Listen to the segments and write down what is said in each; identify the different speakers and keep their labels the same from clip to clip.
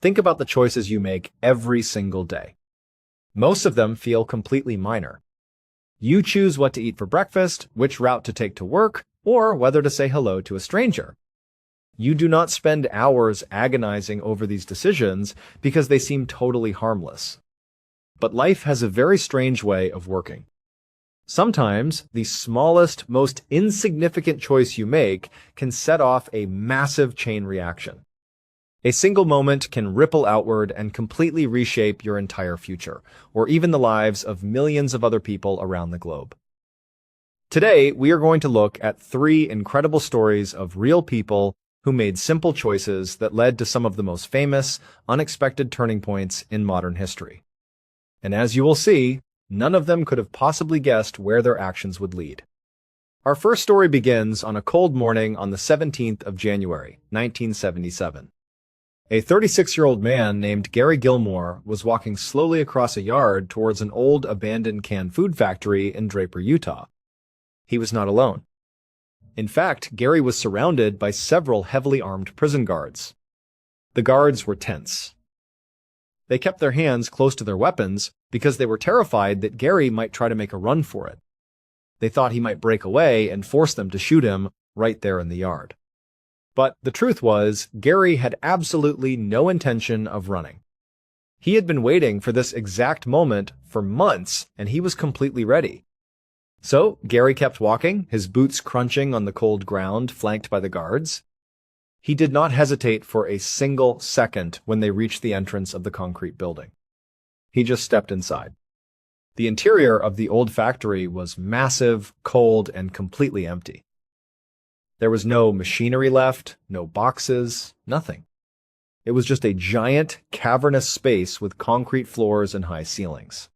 Speaker 1: Think about the choices you make every single day. Most of them feel completely minor. You choose what to eat for breakfast, which route to take to work, or whether to say hello to a stranger. You do not spend hours agonizing over these decisions because they seem totally harmless. But life has a very strange way of working. Sometimes, the smallest, most insignificant choice you make can set off a massive chain reaction. A single moment can ripple outward and completely reshape your entire future, or even the lives of millions of other people around the globe. Today, we are going to look at 3 incredible stories of real people who made simple choices that led to some of the most famous, unexpected turning points in modern history. And as you will see, none of them could have possibly guessed where their actions would lead. Our first story begins on a cold morning on the 17th of January, 1977. A 36-year-old man named Gary Gilmore was walking slowly across a yard towards an old abandoned canned food factory in Draper, Utah. He was not alone. In fact, Gary was surrounded by several heavily armed prison guards. The guards were tense. They kept their hands close to their weapons because they were terrified that Gary might try to make a run for it. They thought he might break away and force them to shoot him right there in the yard. But the truth was, Gary had absolutely no intention of running. He had been waiting for this exact moment for months, and he was completely ready. So, Gary kept walking, his boots crunching on the cold ground, flanked by the guards. He did not hesitate for a single second when they reached the entrance of the concrete building. He just stepped inside. The interior of the old factory was massive, cold, and completely empty. There was no machinery left, no boxes, nothing. It was just a giant, cavernous space with concrete floors and high ceilings.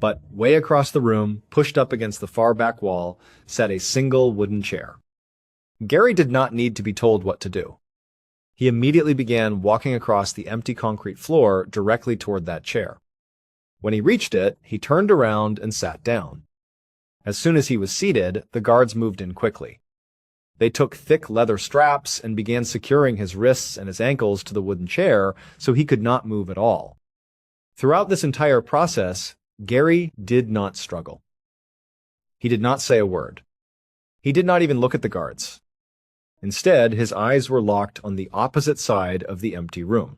Speaker 1: But way across the room, pushed up against the far back wall, sat a single wooden chair. Gary did not need to be told what to do. He immediately began walking across the empty concrete floor directly toward that chair. When he reached it, he turned around and sat down. As soon as he was seated, the guards moved in quickly. They took thick leather straps and began securing his wrists and his ankles to the wooden chair so he could not move at all. Throughout this entire process, Gary did not struggle. He did not say a word. He did not even look at the guards. Instead, his eyes were locked on the opposite side of the empty room.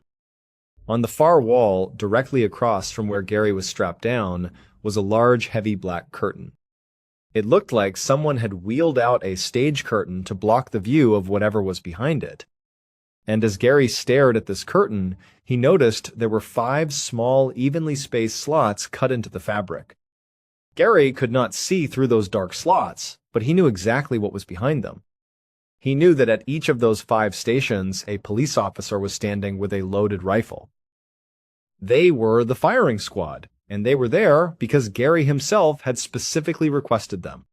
Speaker 1: On the far wall, directly across from where Gary was strapped down, was a large, heavy black curtain. It looked like someone had wheeled out a stage curtain to block the view of whatever was behind it. And as Gary stared at this curtain, he noticed there were 5 small, evenly spaced slots cut into the fabric. Gary could not see through those dark slots, but he knew exactly what was behind them. He knew that at each of those 5 stations, a police officer was standing with a loaded rifle. They were the firing squad, and they were there because Gary himself had specifically requested them.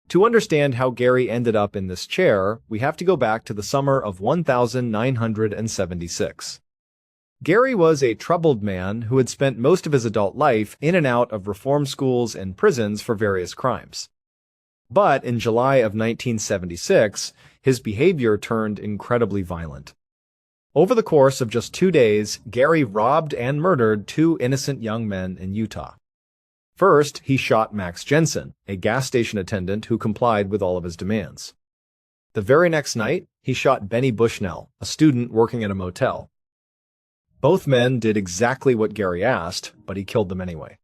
Speaker 1: To understand how Gary ended up in this chair, we have to go back to the summer of 1976. Gary was a troubled man who had spent most of his adult life in and out of reform schools and prisons for various crimes. But in July of 1976, his behavior turned incredibly violent. Over the course of just 2 days, Gary robbed and murdered 2 innocent young men in Utah. First, he shot Max Jensen, a gas station attendant who complied with all of his demands. The very next night, he shot Benny Bushnell, a student working at a motel. Both men did exactly what Gary asked, but he killed them anyway.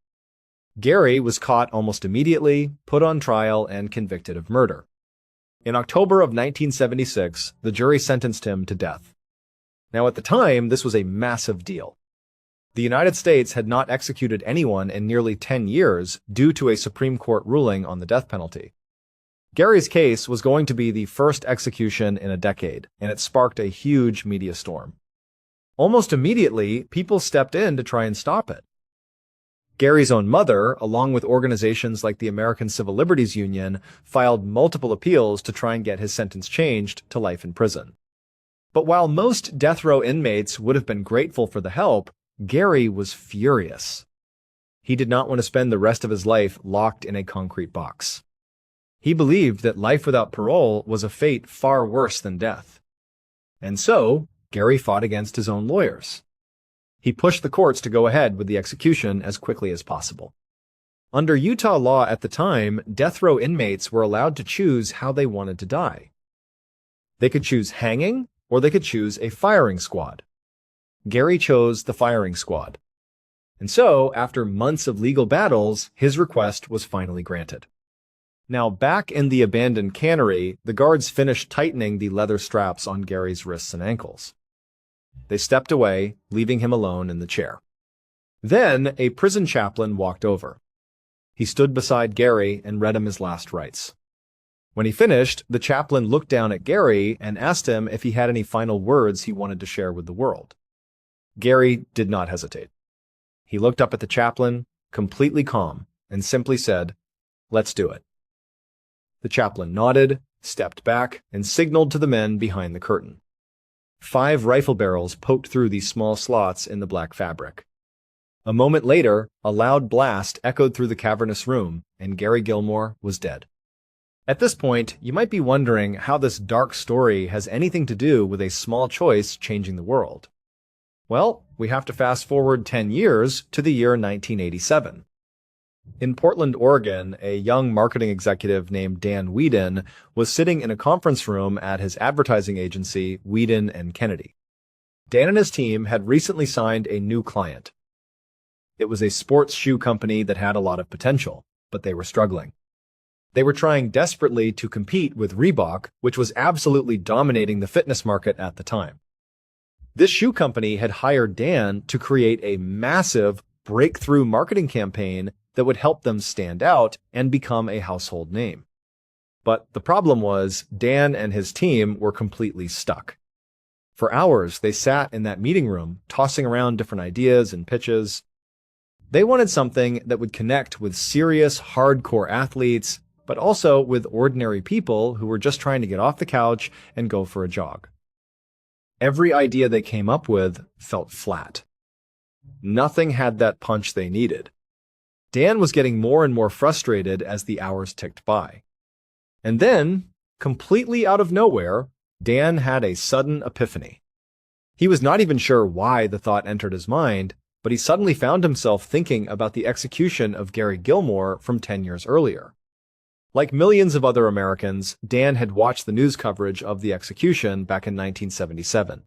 Speaker 1: Gary was caught almost immediately, put on trial, and convicted of murder. In October of 1976, the jury sentenced him to death. Now, at the time, this was a massive deal. The United States had not executed anyone in nearly 10 years due to a Supreme Court ruling on the death penalty. Gary's case was going to be the first execution in a decade, and it sparked a huge media storm. Almost immediately, people stepped in to try and stop it. Gary's own mother, along with organizations like the American Civil Liberties Union, filed multiple appeals to try and get his sentence changed to life in prison. But while most death row inmates would have been grateful for the help, Gary was furious. He did not want to spend the rest of his life locked in a concrete box. He believed that life without parole was a fate far worse than death. And so, Gary fought against his own lawyers. He pushed the courts to go ahead with the execution as quickly as possible. Under Utah law at the time, death row inmates were allowed to choose how they wanted to die. They could choose hanging, or they could choose a firing squad. Gary chose the firing squad. And so, after months of legal battles, his request was finally granted. Now, back in the abandoned cannery, the guards finished tightening the leather straps on Gary's wrists and ankles. They stepped away, leaving him alone in the chair. Then, a prison chaplain walked over. He stood beside Gary and read him his last rites. When he finished, the chaplain looked down at Gary and asked him if he had any final words he wanted to share with the world. Gary did not hesitate. He looked up at the chaplain, completely calm, and simply said, "Let's do it." The chaplain nodded, stepped back, and signaled to the men behind the curtain. 5 rifle barrels poked through these small slots in the black fabric. A moment later, a loud blast echoed through the cavernous room, and Gary Gilmore was dead. At this point, you might be wondering how this dark story has anything to do with a small choice changing the world. Well, we have to fast forward 10 years to the year 1987. In Portland, Oregon, a young marketing executive named Dan Whedon was sitting in a conference room at his advertising agency, Whedon and Kennedy. Dan and his team had recently signed a new client. It was a sports shoe company that had a lot of potential, but they were struggling. They were trying desperately to compete with Reebok, which was absolutely dominating the fitness market at the time. This shoe company had hired Dan to create a massive breakthrough marketing campaign that would help them stand out and become a household name. But the problem was, Dan and his team were completely stuck. For hours, they sat in that meeting room, tossing around different ideas and pitches. They wanted something that would connect with serious, hardcore athletes, but also with ordinary people who were just trying to get off the couch and go for a jog. Every idea they came up with felt flat. Nothing had that punch they needed. Dan was getting more and more frustrated as the hours ticked by. And then, completely out of nowhere, Dan had a sudden epiphany. He was not even sure why the thought entered his mind, but he suddenly found himself thinking about the execution of Gary Gilmore from 10 years earlier. Like millions of other Americans, Dan had watched the news coverage of the execution back in 1977.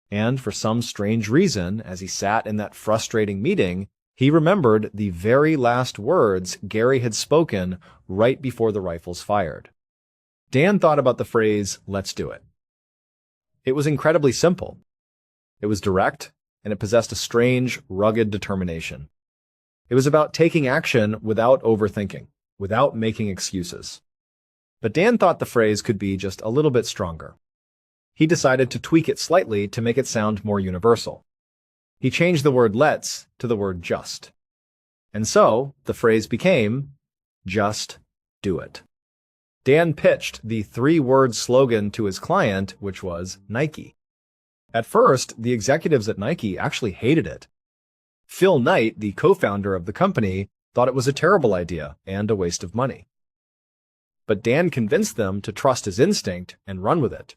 Speaker 1: And for some strange reason, as he sat in that frustrating meeting, he remembered the very last words Gary had spoken right before the rifles fired. Dan thought about the phrase, "Let's do it." It was incredibly simple. It was direct, and it possessed a strange, rugged determination. It was about taking action without overthinking, without making excuses. But Dan thought the phrase could be just a little bit stronger. He decided to tweak it slightly to make it sound more universal. He changed the word "let's" to the word "just." And so, the phrase became, "Just do it." Dan pitched the 3-word slogan to his client, which was Nike. At first, the executives at Nike actually hated it. Phil Knight, the co-founder of the company, thought it was a terrible idea and a waste of money. But Dan convinced them to trust his instinct and run with it.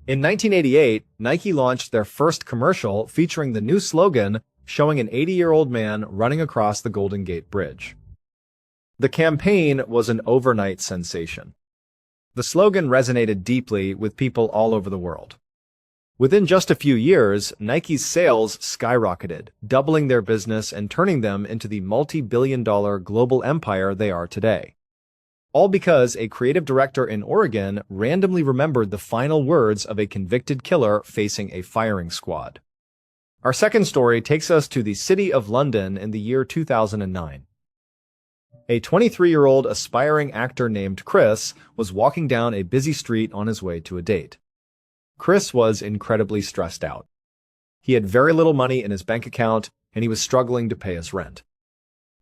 Speaker 1: In 1988, Nike launched their first commercial featuring the new slogan showing an 80-year-old man running across the Golden Gate Bridge. The campaign was an overnight sensation. The slogan resonated deeply with people all over the world. Within just a few years, Nike's sales skyrocketed, doubling their business and turning them into the multi-billion-dollar global empire they are today. All because a creative director in Oregon randomly remembered the final words of a convicted killer facing a firing squad. Our second story takes us to the city of London in the year 2009. A 23-year-old aspiring actor named Chris was walking down a busy street on his way to a date. Chris was incredibly stressed out. He had very little money in his bank account, and he was struggling to pay his rent.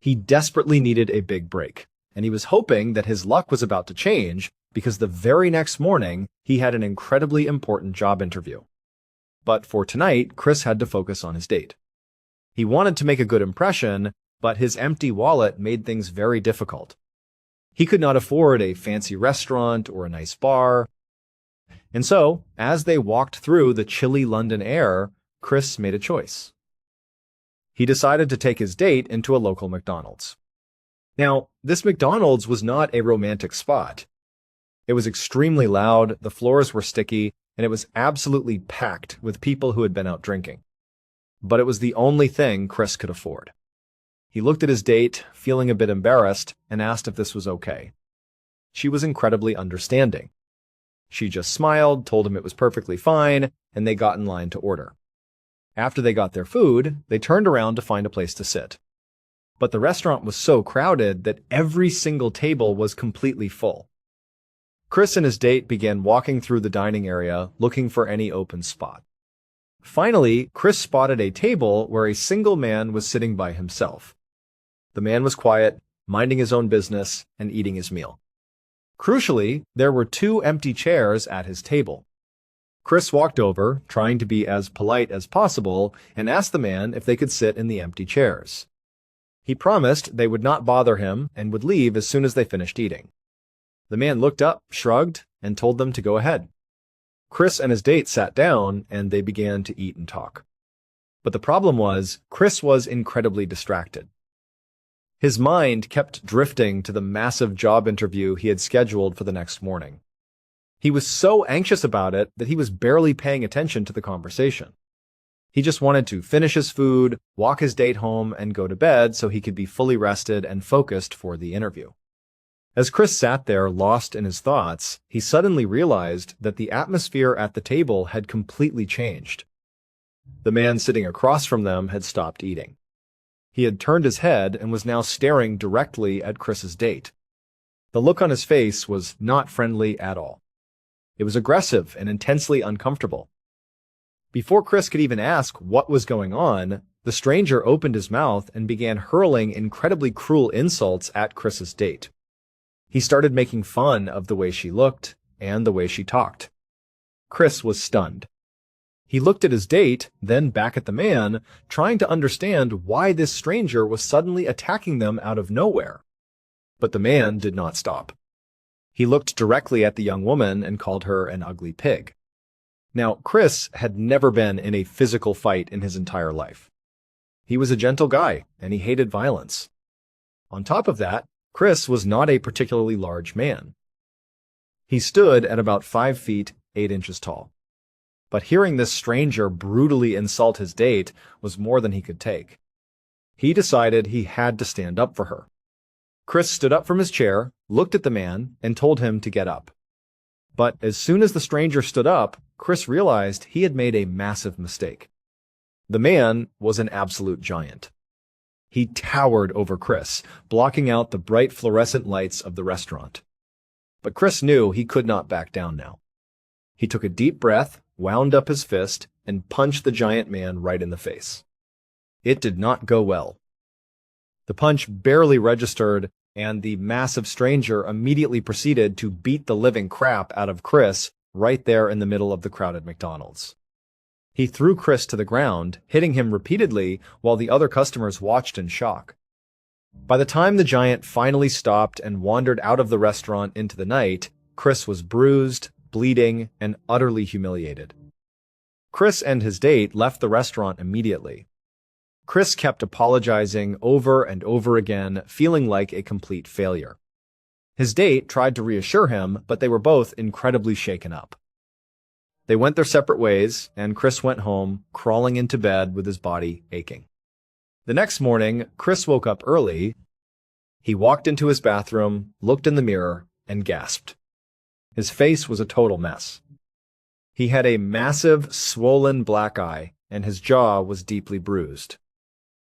Speaker 1: He desperately needed a big break, and he was hoping that his luck was about to change because the very next morning he had an incredibly important job interview. But for tonight, Chris had to focus on his date. He wanted to make a good impression, but his empty wallet made things very difficult. He could not afford a fancy restaurant or a nice bar. And so, as they walked through the chilly London air, Chris made a choice. He decided to take his date into a local McDonald's. Now, this McDonald's was not a romantic spot. It was extremely loud, the floors were sticky, and it was absolutely packed with people who had been out drinking. But it was the only thing Chris could afford. He looked at his date, feeling a bit embarrassed, and asked if this was okay. She was incredibly understanding. She just smiled, told him it was perfectly fine, and they got in line to order. After they got their food, they turned around to find a place to sit. But the restaurant was so crowded that every single table was completely full. Chris and his date began walking through the dining area, looking for any open spot. Finally, Chris spotted a table where a single man was sitting by himself. The man was quiet, minding his own business, and eating his meal. Crucially, there were 2 empty chairs at his table. Chris walked over, trying to be as polite as possible, and asked the man if they could sit in the empty chairs. He promised they would not bother him and would leave as soon as they finished eating. The man looked up, shrugged, and told them to go ahead. Chris and his date sat down, and they began to eat and talk. But the problem was, Chris was incredibly distracted. His mind kept drifting to the massive job interview he had scheduled for the next morning. He was so anxious about it that he was barely paying attention to the conversation. He just wanted to finish his food, walk his date home, and go to bed so he could be fully rested and focused for the interview. As Chris sat there lost in his thoughts, he suddenly realized that the atmosphere at the table had completely changed. The man sitting across from them had stopped eating. He had turned his head and was now staring directly at Chris's date. The look on his face was not friendly at all. It was aggressive and intensely uncomfortable. Before Chris could even ask what was going on, the stranger opened his mouth and began hurling incredibly cruel insults at Chris's date. He started making fun of the way she looked and the way she talked. Chris was stunned. He looked at his date, then back at the man, trying to understand why this stranger was suddenly attacking them out of nowhere. But the man did not stop. He looked directly at the young woman and called her an ugly pig. Now, Chris had never been in a physical fight in his entire life. He was a gentle guy, and he hated violence. On top of that, Chris was not a particularly large man. He stood at about 5 feet, 8 inches tall. But hearing this stranger brutally insult his date was more than he could take. He decided he had to stand up for her. Chris stood up from his chair, looked at the man, and told him to get up. But as soon as the stranger stood up, Chris realized he had made a massive mistake. The man was an absolute giant. He towered over Chris, blocking out the bright fluorescent lights of the restaurant. But Chris knew he could not back down now. He took a deep breath, wound up his fist, and punched the giant man right in the face. It did not go well. The punch barely registered, and the massive stranger immediately proceeded to beat the living crap out of Chris right there in the middle of the crowded McDonald's. He threw Chris to the ground, hitting him repeatedly while the other customers watched in shock. By the time the giant finally stopped and wandered out of the restaurant into the night, Chris was bruised, bleeding, and utterly humiliated. Chris and his date left the restaurant immediately. Chris kept apologizing over and over again, feeling like a complete failure. His date tried to reassure him, but they were both incredibly shaken up. They went their separate ways, and Chris went home, crawling into bed with his body aching. The next morning, Chris woke up early. He walked into his bathroom, looked in the mirror, and gasped. His face was a total mess. He had a massive, swollen black eye, and his jaw was deeply bruised.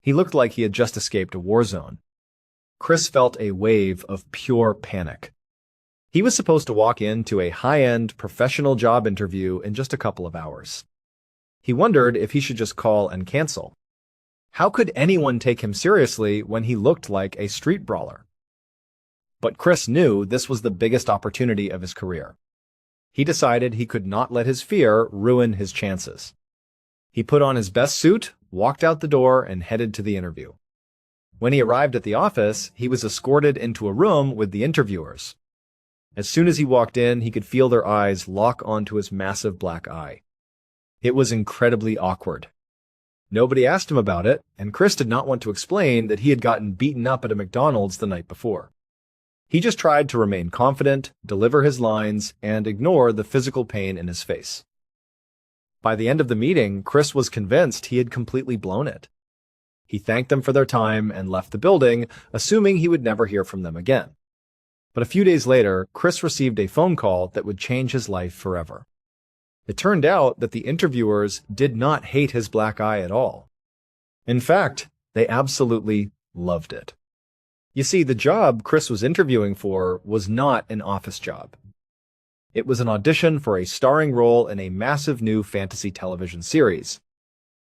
Speaker 1: He looked like he had just escaped a war zone. Chris felt a wave of pure panic. He was supposed to walk into a high-end professional job interview in just a couple of hours. He wondered if he should just call and cancel. How could anyone take him seriously when he looked like a street brawler? But Chris knew this was the biggest opportunity of his career. He decided he could not let his fear ruin his chances. He put on his best suit, walked out the door, and headed to the interview. When he arrived at the office, he was escorted into a room with the interviewers. As soon as he walked in, he could feel their eyes lock onto his massive black eye. It was incredibly awkward. Nobody asked him about it, and Chris did not want to explain that he had gotten beaten up at a McDonald's the night before. He just tried to remain confident, deliver his lines, and ignore the physical pain in his face. By the end of the meeting, Chris was convinced he had completely blown it. He thanked them for their time and left the building, assuming he would never hear from them again. But a few days later, Chris received a phone call that would change his life forever. It turned out that the interviewers did not hate his black eye at all. In fact, they absolutely loved it. You see, the job Chris was interviewing for was not an office job. It was an audition for a starring role in a massive new fantasy television series.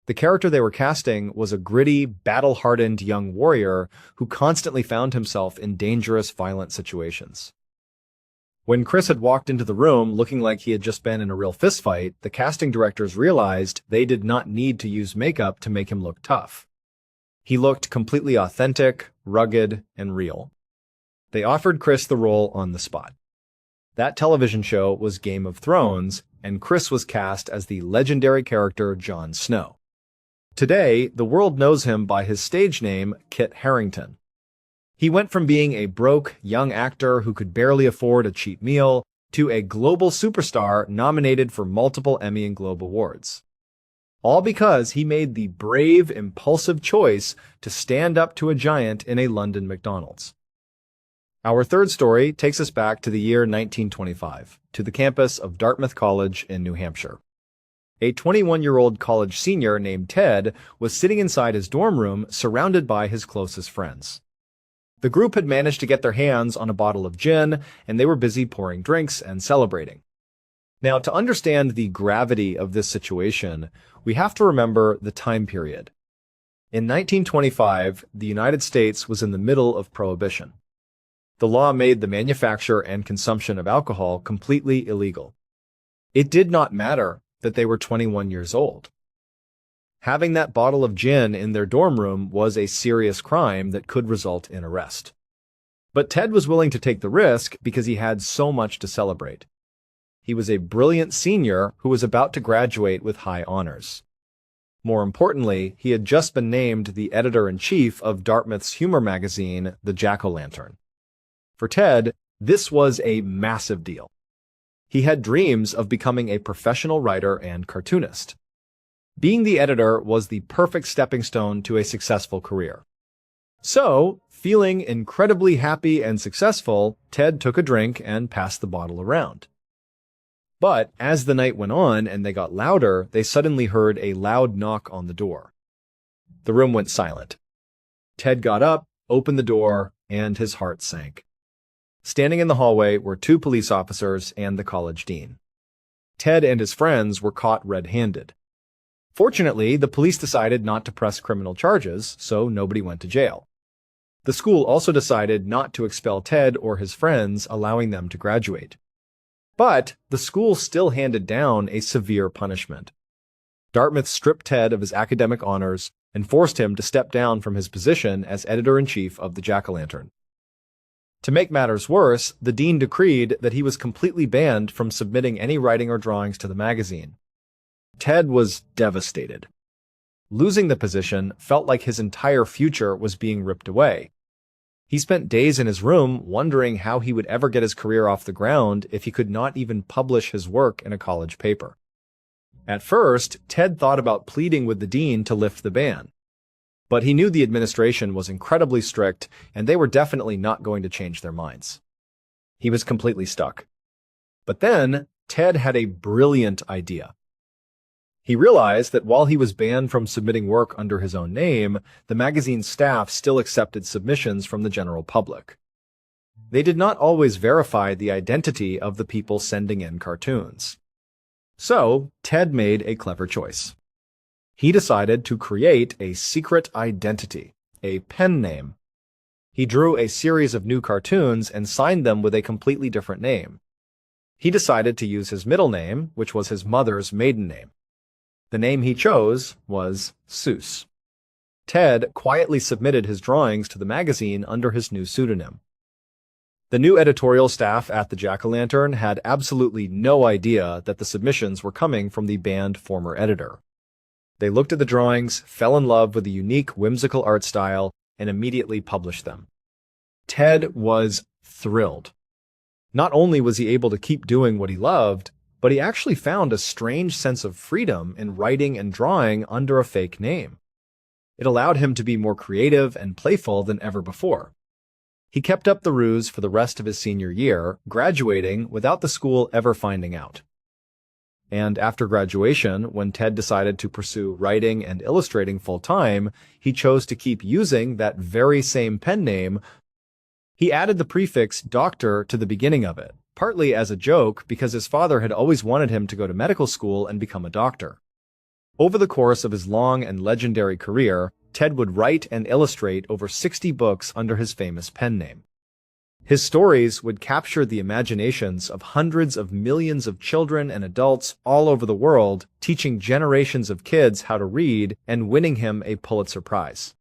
Speaker 1: The character they were casting was a gritty, battle-hardened young warrior who constantly found himself in dangerous, violent situations. When Chris had walked into the room looking like he had just been in a real fistfight, the casting directors realized they did not need to use makeup to make him look tough. He looked completely authentic, rugged, and real. They offered Chris the role on the spot. That television show was Game of Thrones, and Chris was cast as the legendary character Jon Snow. Today, the world knows him by his stage name, Kit Harington. He went from being a broke, young actor who could barely afford a cheap meal to a global superstar nominated for multiple Emmy and Globe Awards. All because he made the brave, impulsive choice to stand up to a giant in a London McDonald's. Our third story takes us back to the year 1925, to the campus of Dartmouth College in New Hampshire. A 21-year-old college senior named Ted was sitting inside his dorm room surrounded by his closest friends. The group had managed to get their hands on a bottle of gin, and they were busy pouring drinks and celebrating. Now, to understand the gravity of this situation, we have to remember the time period. In 1925, the United States was in the middle of Prohibition. The law made the manufacture and consumption of alcohol completely illegal. It did not matter that they were 21 years old. Having that bottle of gin in their dorm room was a serious crime that could result in arrest. But Ted was willing to take the risk because he had so much to celebrate. He was a brilliant senior who was about to graduate with high honors. More importantly, he had just been named the editor-in-chief of Dartmouth's humor magazine, The Jack-O-Lantern. For Ted, this was a massive deal. He had dreams of becoming a professional writer and cartoonist. Being the editor was the perfect stepping stone to a successful career. So, feeling incredibly happy and successful, Ted took a drink and passed the bottle around. But as the night went on and they got louder, they suddenly heard a loud knock on the door. The room went silent. Ted got up, opened the door, and his heart sank. Standing in the hallway were two police officers and the college dean. Ted and his friends were caught red-handed. Fortunately, the police decided not to press criminal charges, so nobody went to jail. The school also decided not to expel Ted or his friends, allowing them to graduate. But the school still handed down a severe punishment. Dartmouth stripped Ted of his academic honors and forced him to step down from his position as editor-in-chief of the Jack-O-Lantern. To make matters worse, the dean decreed that he was completely banned from submitting any writing or drawings to the magazine. Ted was devastated. Losing the position felt like his entire future was being ripped away. He spent days in his room wondering how he would ever get his career off the ground if he could not even publish his work in a college paper. At first, Ted thought about pleading with the dean to lift the ban. But he knew the administration was incredibly strict, and they were definitely not going to change their minds. He was completely stuck. But then, Ted had a brilliant idea. He realized that while he was banned from submitting work under his own name, the magazine's staff still accepted submissions from the general public. They did not always verify the identity of the people sending in cartoons. So, Ted made a clever choice. He decided to create a secret identity, a pen name. He drew a series of new cartoons and signed them with a completely different name. He decided to use his middle name, which was his mother's maiden name. The name he chose was Seuss. Ted quietly submitted his drawings to the magazine under his new pseudonym. The new editorial staff at the Jack-O-Lantern had absolutely no idea that the submissions were coming from the banned former editor. They looked at the drawings, fell in love with the unique, whimsical art style, and immediately published them. Ted was thrilled. Not only was he able to keep doing what he loved, but he actually found a strange sense of freedom in writing and drawing under a fake name. It allowed him to be more creative and playful than ever before. He kept up the ruse for the rest of his senior year, graduating without the school ever finding out. And after graduation, when Ted decided to pursue writing and illustrating full-time, he chose to keep using that very same pen name. He added the prefix Doctor to the beginning of it, partly as a joke because his father had always wanted him to go to medical school and become a doctor. Over the course of his long and legendary career, Ted would write and illustrate over 60 books under his famous pen name. His stories would capture the imaginations of hundreds of millions of children and adults all over the world, teaching generations of kids how to read and winning him a Pulitzer Prize.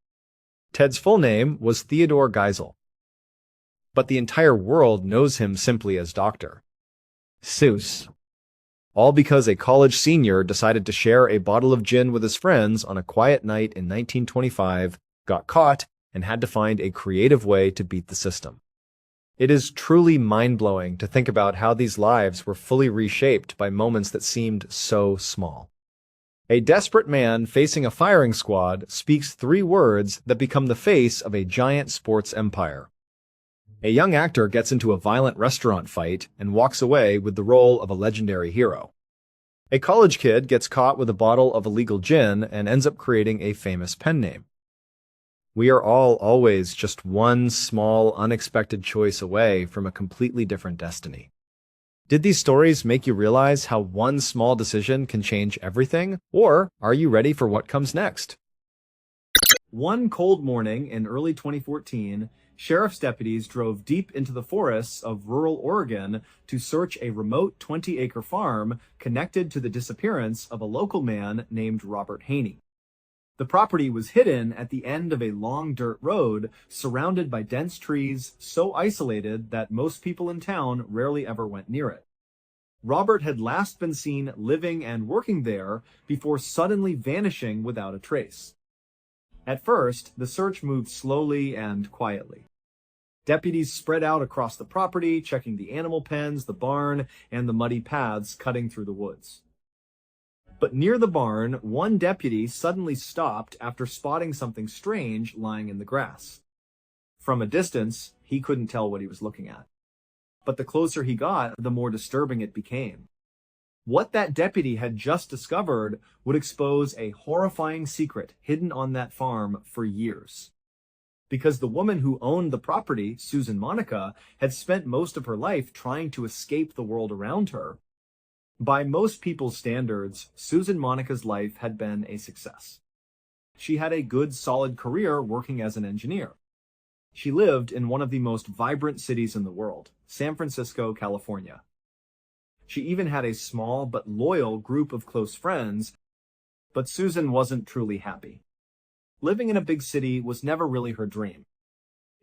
Speaker 1: Ted's full name was Theodore Geisel, but the entire world knows him simply as Dr. Seuss. All because a college senior decided to share a bottle of gin with his friends on a quiet night in 1925, got caught, and had to find a creative way to beat the system. It is truly mind-blowing to think about how these lives were fully reshaped by moments that seemed so small. A desperate man facing a firing squad speaks 3 words that become the face of a giant sports empire. A young actor gets into a violent restaurant fight and walks away with the role of a legendary hero. A college kid gets caught with a bottle of illegal gin and ends up creating a famous pen name. We are all always just one small, unexpected choice away from a completely different destiny. Did these stories make you realize how one small decision can change everything? Or are you ready for what comes next? One cold morning in early 2014, sheriff's deputies drove deep into the forests of rural Oregon to search a remote 20-acre farm connected to the disappearance of a local man named Robert Haney. The property was hidden at the end of a long dirt road surrounded by dense trees, so isolated that most people in town rarely ever went near it. Robert had last been seen living and working there before suddenly vanishing without a trace. At first, the search moved slowly and quietly. Deputies spread out across the property, checking the animal pens, the barn, and the muddy paths cutting through the woods. But near the barn, one deputy suddenly stopped after spotting something strange lying in the grass. From a distance, he couldn't tell what he was looking at. But the closer he got, the more disturbing it became. What that deputy had just discovered would expose a horrifying secret hidden on that farm for years. Because the woman who owned the property, Susan Monica, had spent most of her life trying to escape the world around her. By most people's standards, Susan Monica's life had been a success. She had a good, solid career working as an engineer. She lived in one of the most vibrant cities in the world, San Francisco, California. She even had a small but loyal group of close friends, but Susan wasn't truly happy. Living in a big city was never really her dream.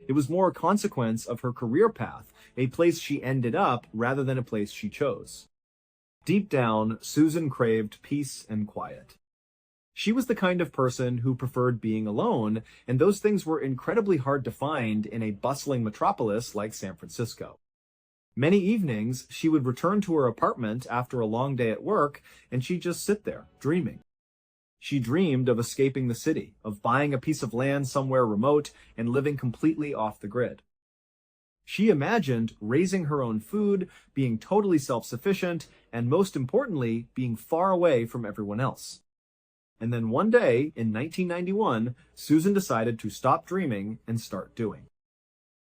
Speaker 1: It was more a consequence of her career path, a place she ended up rather than a place she chose. Deep down, Susan craved peace and quiet. She was the kind of person who preferred being alone, and those things were incredibly hard to find in a bustling metropolis like San Francisco. Many evenings, she would return to her apartment after a long day at work, and she'd just sit there, dreaming. She dreamed of escaping the city, of buying a piece of land somewhere remote and living completely off the grid. She imagined raising her own food, being totally self-sufficient, and most importantly, being far away from everyone else. And then one day, in 1991, Susan decided to stop dreaming and start doing.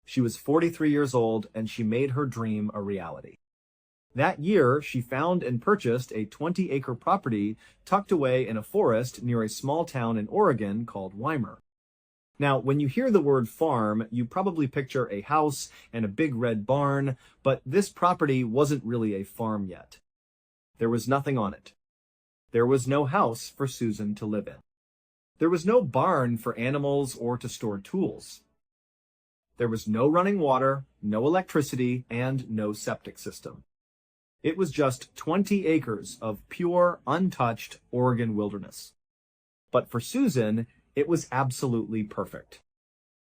Speaker 1: She was 43 years old, and she made her dream a reality. That year, she found and purchased a 20-acre property tucked away in a forest near a small town in Oregon called Weimar. Now, when you hear the word farm, you probably picture a house and a big red barn, but this property wasn't really a farm yet. There was nothing on it. There was no house for Susan to live in. There was no barn for animals or to store tools. There was no running water, no electricity, and no septic system. It was just 20 acres of pure, untouched Oregon wilderness. But for Susan, it was absolutely perfect.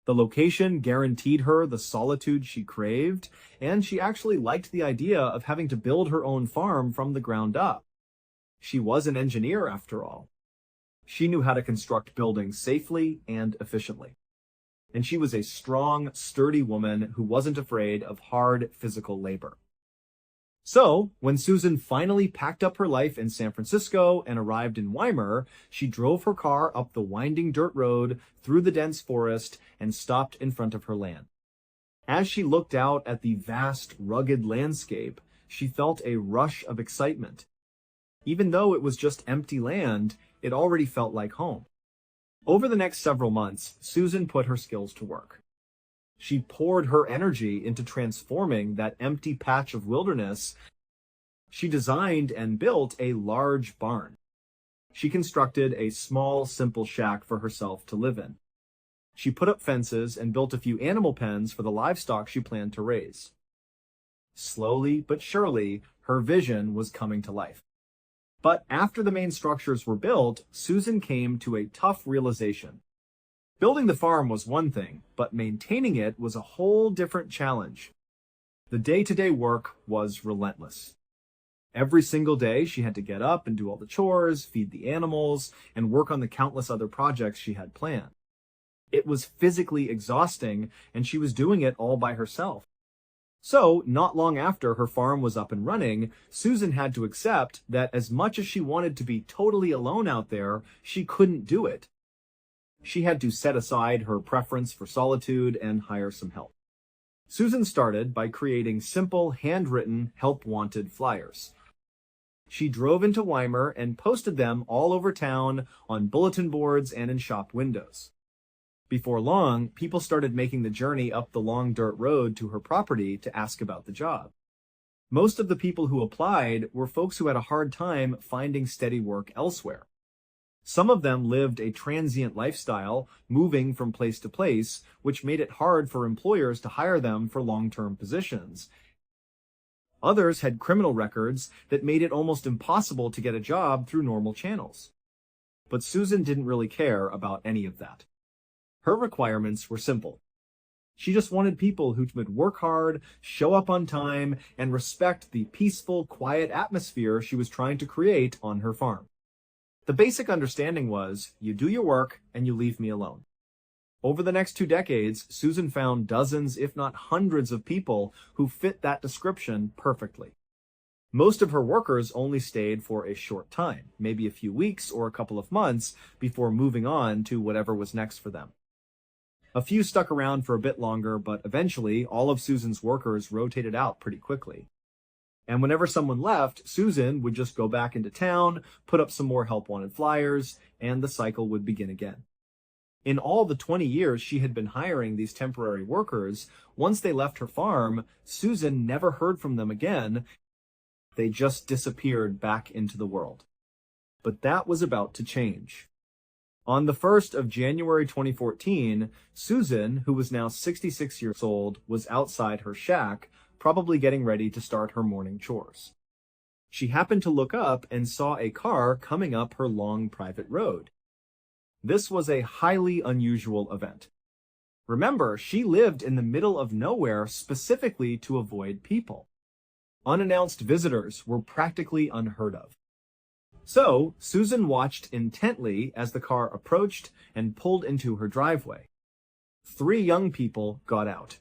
Speaker 1: The location guaranteed her the solitude she craved, and she actually liked the idea of having to build her own farm from the ground up. She was an engineer, after all. She knew how to construct buildings safely and efficiently. And she was a strong, sturdy woman who wasn't afraid of hard physical labor. So, when Susan finally packed up her life in San Francisco and arrived in Weimar, she drove her car up the winding dirt road through the dense forest and stopped in front of her land. As she looked out at the vast, rugged landscape, she felt a rush of excitement. Even though it was just empty land, it already felt like home. Over the next several months, Susan put her skills to work. She poured her energy into transforming that empty patch of wilderness. She designed and built a large barn. She constructed a small, simple shack for herself to live in. She put up fences and built a few animal pens for the livestock she planned to raise. Slowly but surely, her vision was coming to life. But after the main structures were built, Susan came to a tough realization. Building the farm was one thing, but maintaining it was a whole different challenge. The day-to-day work was relentless. Every single day, she had to get up and do all the chores, feed the animals, and work on the countless other projects she had planned. It was physically exhausting, and she was doing it all by herself. So, not long after her farm was up and running, Susan had to accept that as much as she wanted to be totally alone out there, she couldn't do it. She had to set aside her preference for solitude and hire some help. Susan started by creating simple, handwritten, help-wanted flyers. She drove into Weimar and posted them all over town on bulletin boards and in shop windows. Before long, people started making the journey up the long dirt road to her property to ask about the job. Most of the people who applied were folks who had a hard time finding steady work elsewhere. Some of them lived a transient lifestyle, moving from place to place, which made it hard for employers to hire them for long-term positions. Others had criminal records that made it almost impossible to get a job through normal channels. But Susan didn't really care about any of that. Her requirements were simple. She just wanted people who would work hard, show up on time, and respect the peaceful, quiet atmosphere she was trying to create on her farm. The basic understanding was, you do your work and you leave me alone. Over the next 2 decades, Susan found dozens, if not hundreds of people who fit that description perfectly. Most of her workers only stayed for a short time, maybe a few weeks or a couple of months, before moving on to whatever was next for them. A few stuck around for a bit longer, but eventually all of Susan's workers rotated out pretty quickly. And whenever someone left, Susan would just go back into town, put up some more help-wanted flyers, and the cycle would begin again. In all the 20 years she had been hiring these temporary workers, once they left her farm, Susan never heard from them again. They just disappeared back into the world. But that was about to change. On the 1st of January 2014, Susan, who was now 66 years old, was outside her shack, probably getting ready to start her morning chores. She happened to look up and saw a car coming up her long private road. This was a highly unusual event. Remember, she lived in the middle of nowhere specifically to avoid people. Unannounced visitors were practically unheard of. So, Susan watched intently as the car approached and pulled into her driveway. 3 young people got out.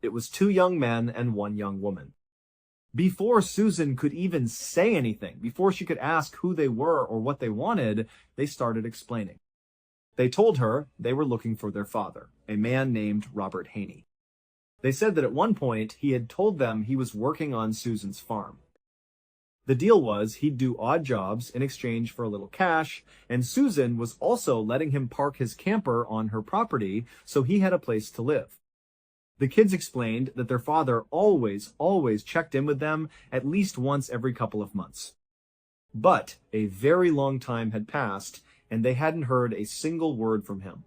Speaker 1: It was 2 young men and 1 young woman. Before Susan could even say anything, before she could ask who they were or what they wanted, they started explaining. They told her they were looking for their father, a man named Robert Haney. They said that at one point he had told them he was working on Susan's farm. The deal was he'd do odd jobs in exchange for a little cash, and Susan was also letting him park his camper on her property so he had a place to live. The kids explained that their father always checked in with them at least once every couple of months. But a very long time had passed, and they hadn't heard a single word from him.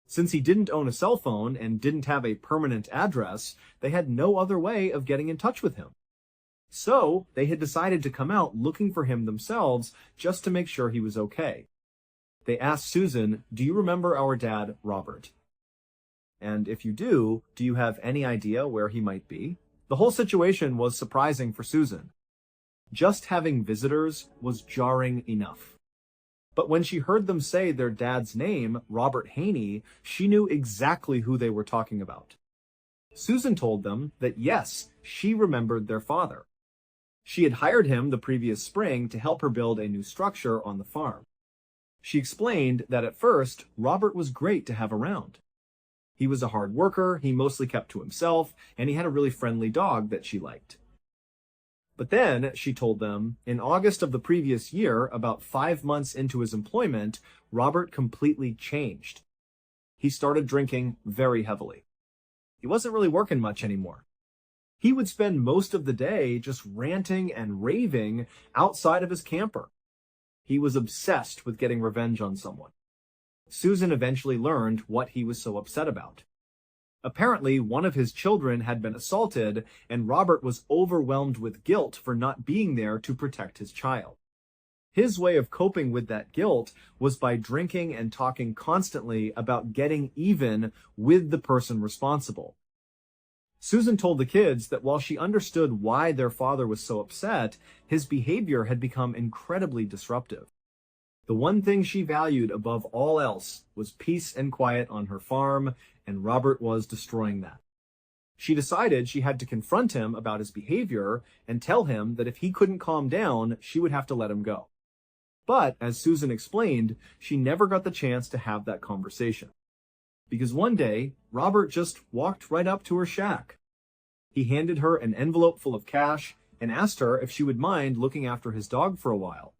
Speaker 1: Since he didn't own a cell phone and didn't have a permanent address, they had no other way of getting in touch with him. So, they had decided to come out looking for him themselves just to make sure he was okay. They asked Susan, "Do you remember our dad, Robert? And if you do you have any idea where he might be?" The whole situation was surprising for Susan. Just having visitors was jarring enough. But when she heard them say their dad's name, Robert Haney, she knew exactly who they were talking about. Susan told them that yes, she remembered their father. She had hired him the previous spring to help her build a new structure on the farm. She explained that at first, Robert was great to have around. He was a hard worker, he mostly kept to himself, and he had a really friendly dog that she liked. But then, she told them, in August of the previous year, about 5 months into his employment, Robert completely changed. He started drinking very heavily. He wasn't really working much anymore. He would spend most of the day just ranting and raving outside of his camper. He was obsessed with getting revenge on someone. Susan eventually learned what he was so upset about. Apparently, one of his children had been assaulted, and Robert was overwhelmed with guilt for not being there to protect his child. His way of coping with that guilt was by drinking and talking constantly about getting even with the person responsible. Susan told the kids that while she understood why their father was so upset, his behavior had become incredibly disruptive. The one thing she valued above all else was peace and quiet on her farm, and Robert was destroying that. She decided she had to confront him about his behavior and tell him that if he couldn't calm down, she would have to let him go. But, as Susan explained, she never got the chance to have that conversation. Because one day, Robert just walked right up to her shack. He handed her an envelope full of cash and asked her if she would mind looking after his dog for a while.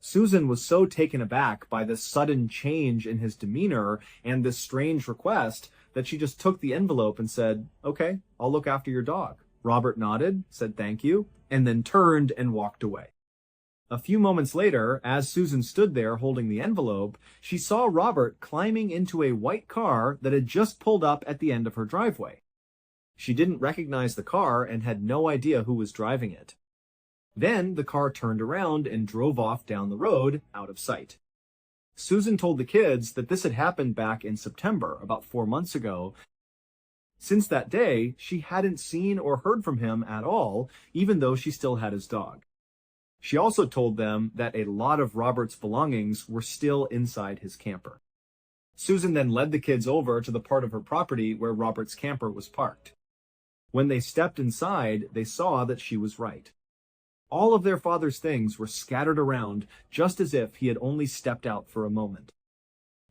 Speaker 1: Susan was so taken aback by this sudden change in his demeanor and this strange request that she just took the envelope and said, "Okay, I'll look after your dog." Robert nodded, said thank you, and then turned and walked away. A few moments later, as Susan stood there holding the envelope, she saw Robert climbing into a white car that had just pulled up at the end of her driveway. She didn't recognize the car and had no idea who was driving it. Then the car turned around and drove off down the road, out of sight. Susan told the kids that this had happened back in September, about 4 months ago. Since that day, she hadn't seen or heard from him at all, even though she still had his dog. She also told them that a lot of Robert's belongings were still inside his camper. Susan then led the kids over to the part of her property where Robert's camper was parked. When they stepped inside, they saw that she was right. All of their father's things were scattered around, just as if he had only stepped out for a moment.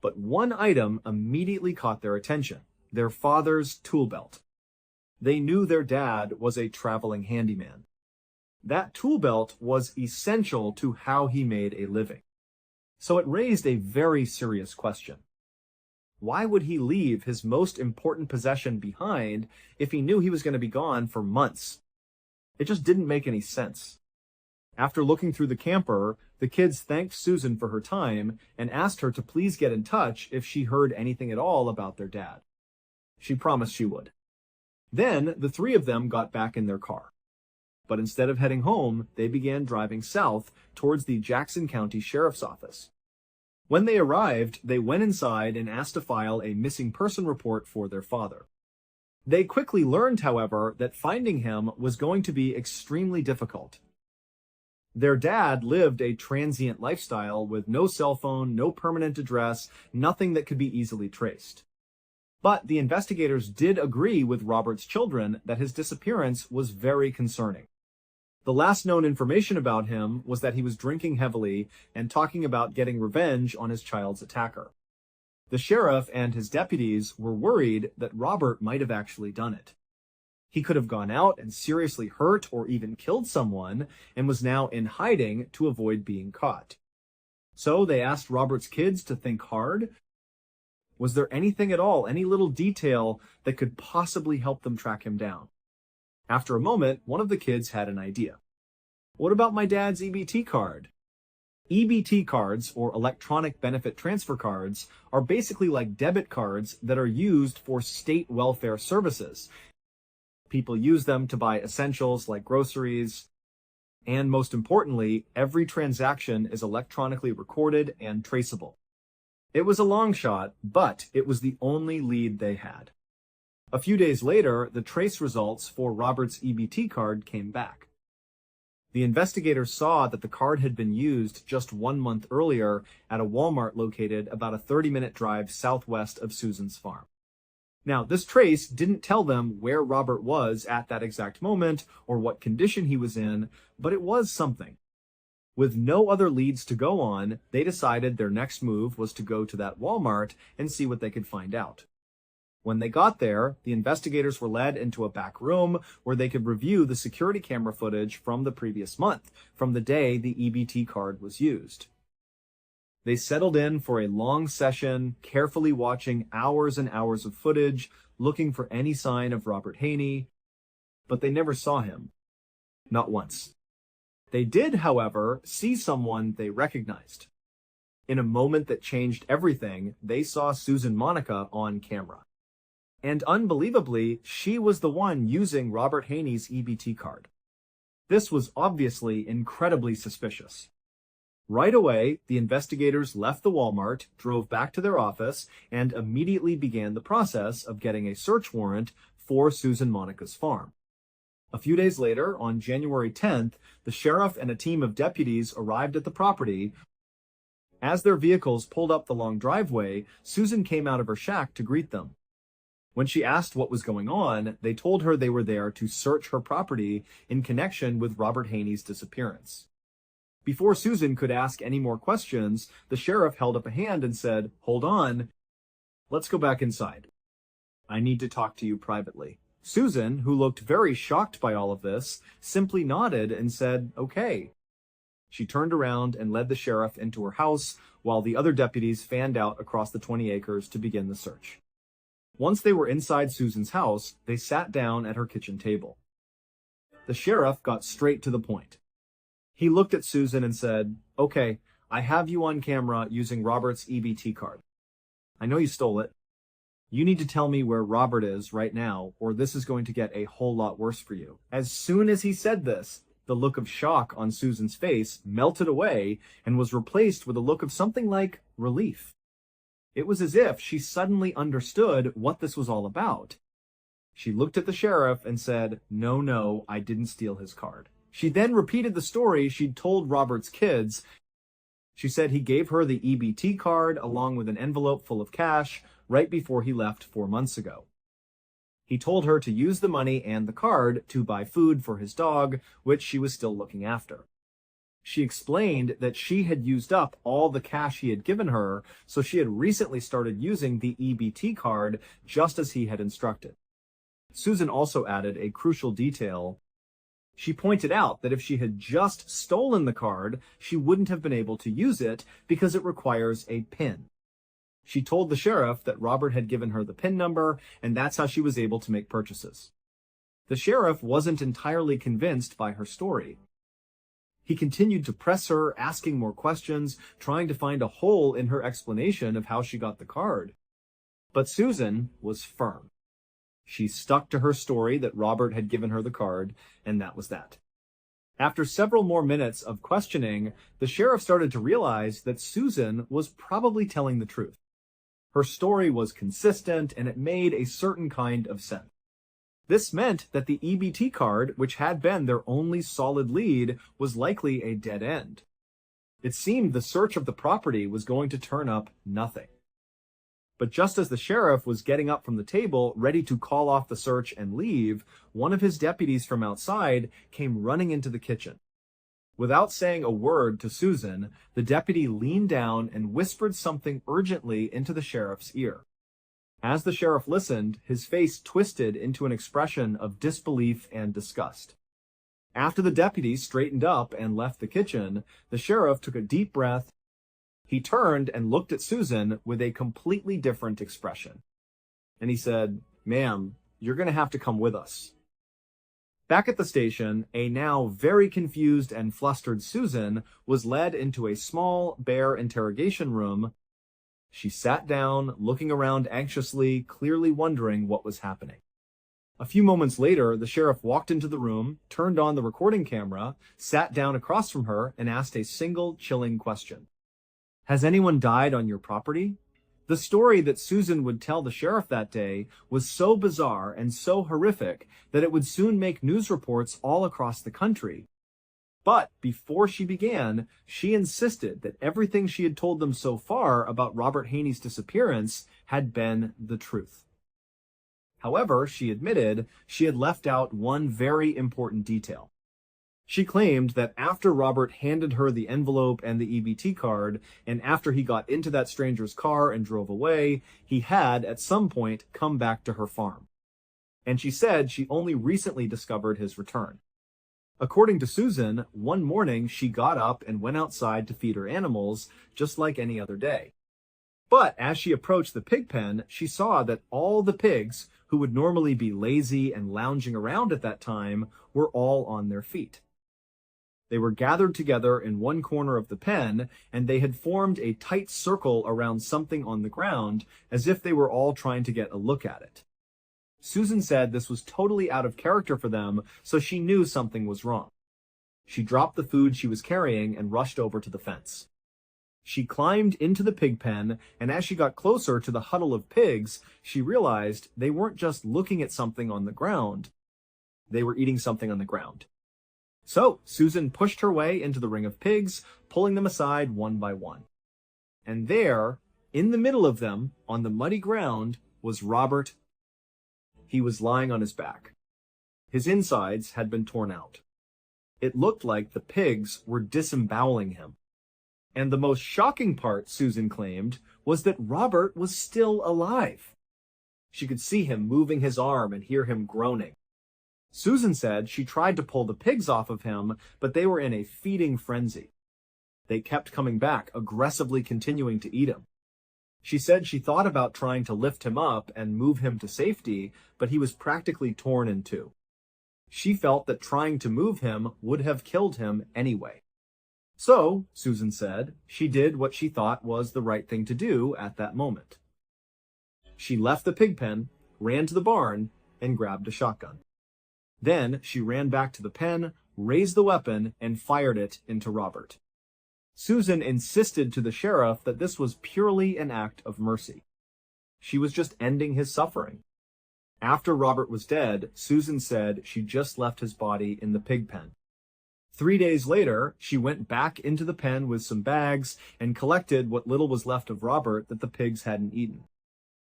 Speaker 1: But one item immediately caught their attention: their father's tool belt. They knew their dad was a traveling handyman. That tool belt was essential to how he made a living. So it raised a very serious question. Why would he leave his most important possession behind if he knew he was going to be gone for months? It just didn't make any sense. After looking through the camper, the kids thanked Susan for her time and asked her to please get in touch if she heard anything at all about their dad. She promised she would. Then the three of them got back in their car. But instead of heading home, they began driving south towards the Jackson County Sheriff's Office. When they arrived, they went inside and asked to file a missing person report for their father. They quickly learned, however, that finding him was going to be extremely difficult. Their dad lived a transient lifestyle with no cell phone, no permanent address, nothing that could be easily traced. But the investigators did agree with Robert's children that his disappearance was very concerning. The last known information about him was that he was drinking heavily and talking about getting revenge on his child's attacker. The sheriff and his deputies were worried that Robert might have actually done it. He could have gone out and seriously hurt or even killed someone and was now in hiding to avoid being caught. So they asked Robert's kids to think hard. Was there anything at all, any little detail that could possibly help them track him down? After a moment, one of the kids had an idea. What about my dad's EBT card? EBT cards, or electronic benefit transfer cards, are basically like debit cards that are used for state welfare services. People use them to buy essentials like groceries. And most importantly, every transaction is electronically recorded and traceable. It was a long shot, but it was the only lead they had. A few days later, the trace results for Robert's EBT card came back. The investigators saw that the card had been used just 1 month earlier at a Walmart located about a 30-minute drive southwest of Susan's farm. Now, this trace didn't tell them where Robert was at that exact moment or what condition he was in, but it was something. With no other leads to go on, they decided their next move was to go to that Walmart and see what they could find out. When they got there, the investigators were led into a back room where they could review the security camera footage from the previous month, from the day the EBT card was used. They settled in for a long session, carefully watching hours and hours of footage, looking for any sign of Robert Haney, but they never saw him. Not once. They did, however, see someone they recognized. In a moment that changed everything, they saw Susan Monica on camera. And unbelievably, she was the one using Robert Haney's EBT card. This was obviously incredibly suspicious. Right away, the investigators left the Walmart, drove back to their office, and immediately began the process of getting a search warrant for Susan Monica's farm. A few days later, on January 10th, the sheriff and a team of deputies arrived at the property. As their vehicles pulled up the long driveway, Susan came out of her shack to greet them. When she asked what was going on, they told her they were there to search her property in connection with Robert Haney's disappearance. Before Susan could ask any more questions, the sheriff held up a hand and said, "Hold on. Let's go back inside. I need to talk to you privately." Susan, who looked very shocked by all of this, simply nodded and said, "Okay." She turned around and led the sheriff into her house while the other deputies fanned out across the 20 acres to begin the search. Once they were inside Susan's house, they sat down at her kitchen table. The sheriff got straight to the point. He looked at Susan and said, "Okay, I have you on camera using Robert's EBT card. I know you stole it. You need to tell me where Robert is right now, or this is going to get a whole lot worse for you." As soon as he said this, the look of shock on Susan's face melted away and was replaced with a look of something like relief. It was as if she suddenly understood what this was all about. She looked at the sheriff and said, No, I didn't steal his card." She then repeated the story she'd told Robert's kids. She said he gave her the EBT card along with an envelope full of cash right before he left 4 months ago. He told her to use the money and the card to buy food for his dog, which she was still looking after. She explained that she had used up all the cash he had given her, so she had recently started using the EBT card just as he had instructed. Susan also added a crucial detail. She pointed out that if she had just stolen the card, she wouldn't have been able to use it because it requires a PIN. She told the sheriff that Robert had given her the PIN number, and that's how she was able to make purchases. The sheriff wasn't entirely convinced by her story. He continued to press her, asking more questions, trying to find a hole in her explanation of how she got the card. But Susan was firm. She stuck to her story that Robert had given her the card, and that was that. After several more minutes of questioning, the sheriff started to realize that Susan was probably telling the truth. Her story was consistent, and it made a certain kind of sense. This meant that the EBT card, which had been their only solid lead, was likely a dead end. It seemed the search of the property was going to turn up nothing. But just as the sheriff was getting up from the table, ready to call off the search and leave, one of his deputies from outside came running into the kitchen. Without saying a word to Susan, the deputy leaned down and whispered something urgently into the sheriff's ear. As the sheriff listened, his face twisted into an expression of disbelief and disgust. After the deputy straightened up and left the kitchen, the sheriff took a deep breath. He turned and looked at Susan with a completely different expression. And he said, "Ma'am, you're going to have to come with us." Back at the station, a now very confused and flustered Susan was led into a small, bare interrogation room. She sat down, looking around anxiously, clearly wondering what was happening. A few moments later, the sheriff walked into the room, turned on the recording camera, sat down across from her, and asked a single chilling question. Has anyone died on your property? The story that Susan would tell the sheriff that day was so bizarre and so horrific that it would soon make news reports all across the country. But before she began, she insisted that everything she had told them so far about Robert Haney's disappearance had been the truth. However, she admitted she had left out one very important detail. She claimed that after Robert handed her the envelope and the EBT card, and after he got into that stranger's car and drove away, he had, at some point, come back to her farm. And she said she only recently discovered his return. According to Susan, one morning she got up and went outside to feed her animals, just like any other day. But as she approached the pig pen, she saw that all the pigs, who would normally be lazy and lounging around at that time, were all on their feet. They were gathered together in one corner of the pen, and they had formed a tight circle around something on the ground, as if they were all trying to get a look at it. Susan said this was totally out of character for them, so she knew something was wrong. She dropped the food she was carrying and rushed over to the fence. She climbed into the pig pen, and as she got closer to the huddle of pigs, she realized they weren't just looking at something on the ground. They were eating something on the ground. So Susan pushed her way into the ring of pigs, pulling them aside one by one. And there, in the middle of them, on the muddy ground, was Robert. He was lying on his back. His insides had been torn out. It looked like the pigs were disemboweling him. And the most shocking part, Susan claimed, was that Robert was still alive. She could see him moving his arm and hear him groaning. Susan said she tried to pull the pigs off of him, but they were in a feeding frenzy. They kept coming back, aggressively continuing to eat him. She said she thought about trying to lift him up and move him to safety, but he was practically torn in two. She felt that trying to move him would have killed him anyway. So, Susan said, she did what she thought was the right thing to do at that moment. She left the pig pen, ran to the barn, and grabbed a shotgun. Then she ran back to the pen, raised the weapon, and fired it into Robert. Susan insisted to the sheriff that this was purely an act of mercy. She was just ending his suffering. After Robert was dead, Susan said she just left his body in the pig pen. 3 days later, she went back into the pen with some bags and collected what little was left of Robert that the pigs hadn't eaten.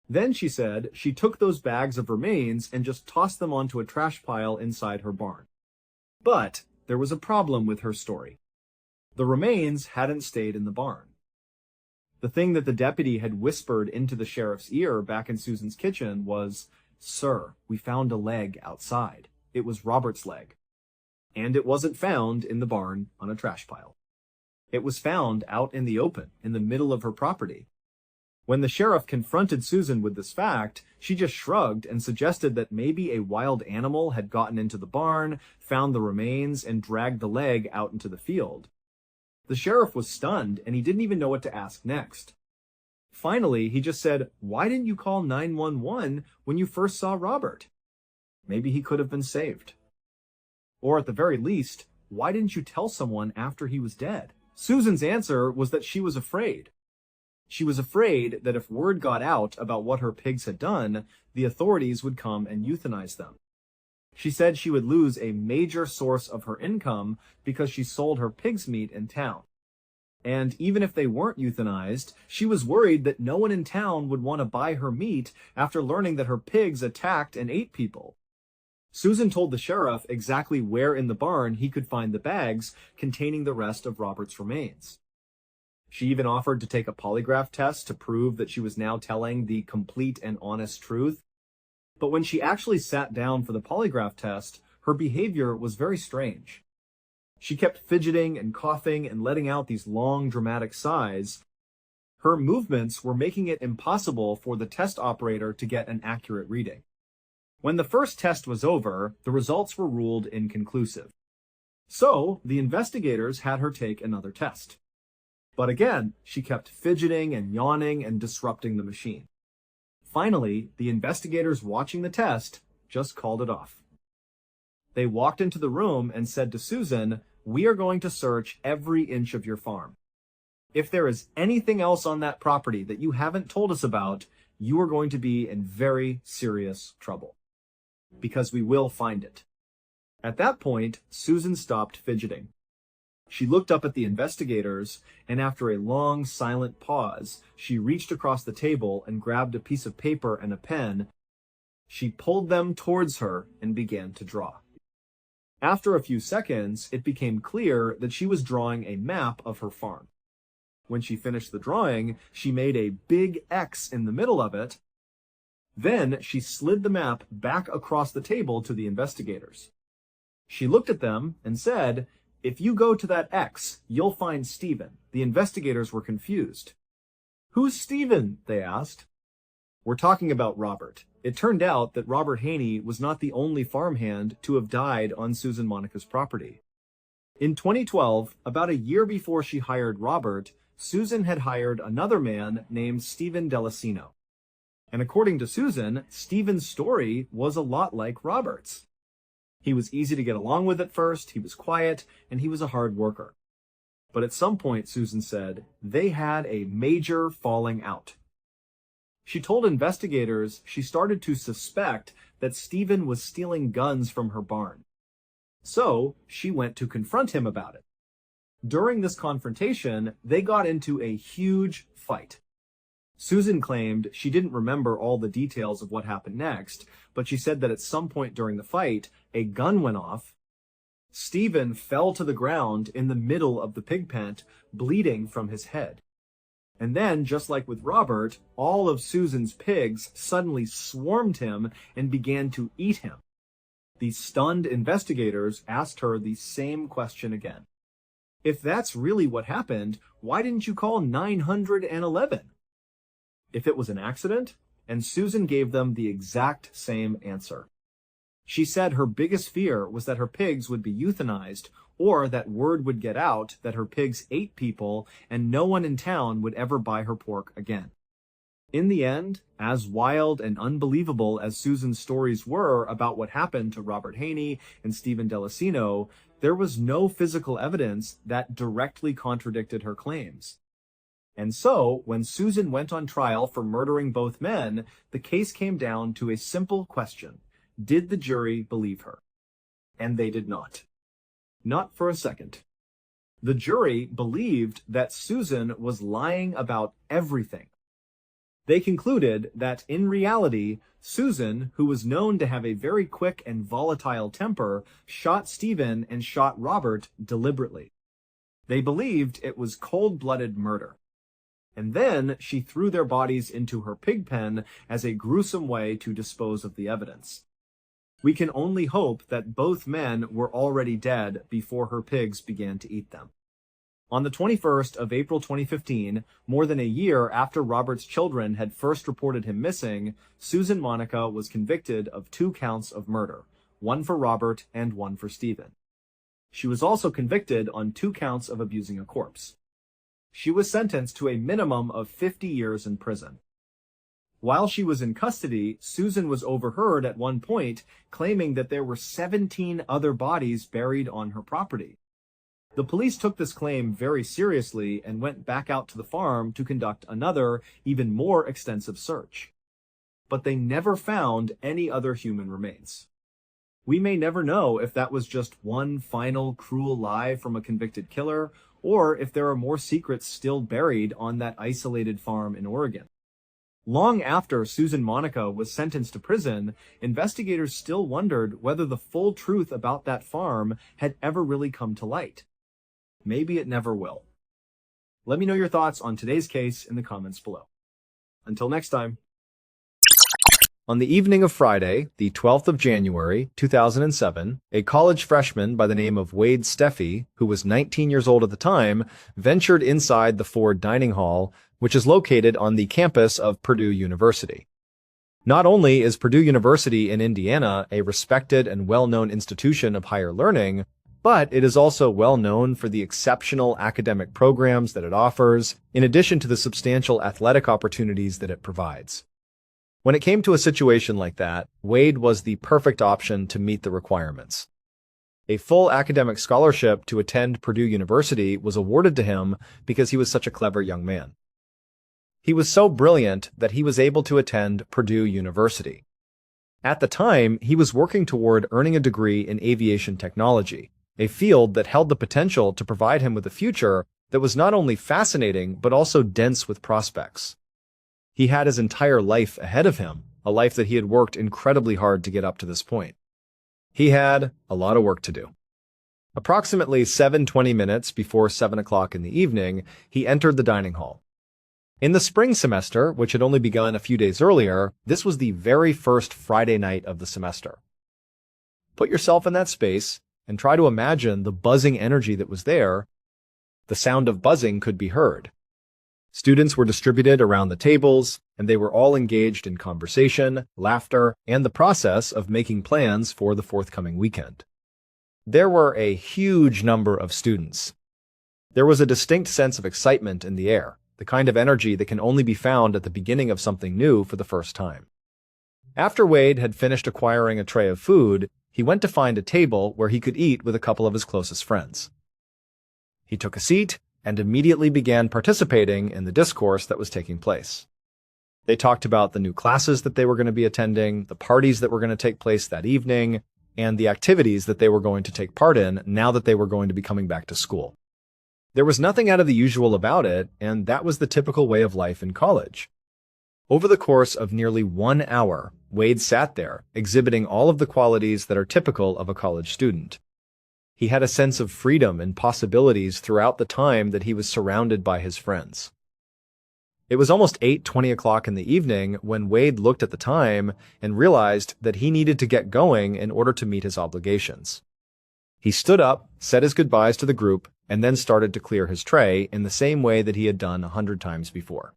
Speaker 1: Then, she said, she took those bags of remains and just tossed them onto a trash pile inside her barn. But there was a problem with her story. The remains hadn't stayed in the barn. The thing that the deputy had whispered into the sheriff's ear back in Susan's kitchen was, "Sir, we found a leg outside. It was Robert's leg." And it wasn't found in the barn on a trash pile. It was found out in the open, in the middle of her property. When the sheriff confronted Susan with this fact, she just shrugged and suggested that maybe a wild animal had gotten into the barn, found the remains, and dragged the leg out into the field. The sheriff was stunned, and he didn't even know what to ask next. Finally, he just said, "Why didn't you call 911 when you first saw Robert? Maybe he could have been saved. Or at the very least, why didn't you tell someone after he was dead?" Susan's answer was that she was afraid. She was afraid that if word got out about what her pigs had done, the authorities would come and euthanize them. She said she would lose a major source of her income because she sold her pig's meat in town. And even if they weren't euthanized, she was worried that no one in town would want to buy her meat after learning that her pigs attacked and ate people. Susan told the sheriff exactly where in the barn he could find the bags containing the rest of Robert's remains. She even offered to take a polygraph test to prove that she was now telling the complete and honest truth. But when she actually sat down for the polygraph test, her behavior was very strange. She kept fidgeting and coughing and letting out these long, dramatic sighs. Her movements were making it impossible for the test operator to get an accurate reading. When the first test was over, the results were ruled inconclusive. So, the investigators had her take another test. But again, she kept fidgeting and yawning and disrupting the machine. Finally, the investigators watching the test just called it off. They walked into the room and said to Susan, "We are going to search every inch of your farm. If there is anything else on that property that you haven't told us about, you are going to be in very serious trouble, because we will find it." At that point, Susan stopped fidgeting. She looked up at the investigators, and after a long, silent pause, she reached across the table and grabbed a piece of paper and a pen. She pulled them towards her and began to draw. After a few seconds, it became clear that she was drawing a map of her farm. When she finished the drawing, she made a big X in the middle of it. Then she slid the map back across the table to the investigators. She looked at them and said, "If you go to that X, you'll find Stephen." The investigators were confused. "Who's Stephen?" they asked. "We're talking about Robert." It turned out that Robert Haney was not the only farmhand to have died on Susan Monica's property. In 2012, about a year before she hired Robert, Susan had hired another man named Stephen Delacino. And according to Susan, Stephen's story was a lot like Robert's. He was easy to get along with at first, he was quiet, and he was a hard worker. But at some point, Susan said, they had a major falling out. She told investigators she started to suspect that Stephen was stealing guns from her barn. So she went to confront him about it. During this confrontation, they got into a huge fight. Susan claimed she didn't remember all the details of what happened next, but she said that at some point during the fight, a gun went off. Stephen fell to the ground in the middle of the pig pen, bleeding from his head. And then, just like with Robert, all of Susan's pigs suddenly swarmed him and began to eat him. The stunned investigators asked her the same question again. "If that's really what happened, why didn't you call 911? If it was an accident?" And Susan gave them the exact same answer. She said her biggest fear was that her pigs would be euthanized, or that word would get out that her pigs ate people and no one in town would ever buy her pork again. In the end, as wild and unbelievable as Susan's stories were about what happened to Robert Haney and Stephen Delacino, there was no physical evidence that directly contradicted her claims. And so, when Susan went on trial for murdering both men, the case came down to a simple question. Did the jury believe her? And they did not. Not for a second. The jury believed that Susan was lying about everything. They concluded that in reality, Susan, who was known to have a very quick and volatile temper, shot Stephen and shot Robert deliberately. They believed it was cold-blooded murder. And then she threw their bodies into her pig pen as a gruesome way to dispose of the evidence. We can only hope that both men were already dead before her pigs began to eat them. On the 21st of April 2015, more than a year after Robert's children had first reported him missing, Susan Monica was convicted of 2 counts of murder, one for Robert and one for Stephen. She was also convicted on 2 counts of abusing a corpse. She was sentenced to a minimum of 50 years in prison. While she was in custody, Susan was overheard at one point claiming that there were 17 other bodies buried on her property. The police took this claim very seriously and went back out to the farm to conduct another, even more extensive search. But they never found any other human remains. We may never know if that was just one final cruel lie from a convicted killer, or if there are more secrets still buried on that isolated farm in Oregon. Long after Susan Monica was sentenced to prison, investigators still wondered whether the full truth about that farm had ever really come to light. Maybe it never will. Let me know your thoughts on today's case in the comments below. Until next time. On the evening of Friday, the 12th of January, 2007, a college freshman by the name of Wade Steffi, who was 19 years old at the time, ventured inside the Ford Dining Hall, which is located on the campus of Purdue University. Not only is Purdue University in Indiana a respected and well-known institution of higher learning, but it is also well known for the exceptional academic programs that it offers, in addition to the substantial athletic opportunities that it provides. When it came to a situation like that, Wade was the perfect option to meet the requirements. A full academic scholarship to attend Purdue University was awarded to him because he was such a clever young man. He was so brilliant that he was able to attend Purdue University. At the time, he was working toward earning a degree in aviation technology, a field that held the potential to provide him with a future that was not only fascinating but also dense with prospects. He had his entire life ahead of him, a life that he had worked incredibly hard to get up to this point. He had a lot of work to do. Approximately 7:20 minutes before 7 o'clock in the evening, he entered the dining hall. In the spring semester, which had only begun a few days earlier, this was the very first Friday night of the semester. Put yourself in that space and try to imagine the buzzing energy that was there. The sound of buzzing could be heard. Students were distributed around the tables, and they were all engaged in conversation, laughter, and the process of making plans for the forthcoming weekend. There were a huge number of students. There was a distinct sense of excitement in the air, the kind of energy that can only be found at the beginning of something new for the first time. After Wade had finished acquiring a tray of food, he went to find a table where he could eat with a couple of his closest friends. He took a seat and immediately began participating in the discourse that was taking place. They talked about the new classes that they were going to be attending, the parties that were going to take place that evening, and the activities that they were going to take part in now that they were going to be coming back to school. There was nothing out of the usual about it, and that was the typical way of life in college. Over the course of nearly 1 hour, Wade sat there, exhibiting all of the qualities that are typical of a college student. He had a sense of freedom and possibilities throughout the time that he was surrounded by his friends. It was almost 8:20 o'clock in the evening when Wade looked at the time and realized that he needed to get going in order to meet his obligations. He stood up, said his goodbyes to the group, and then started to clear his tray in the same way that he had done 100 times before.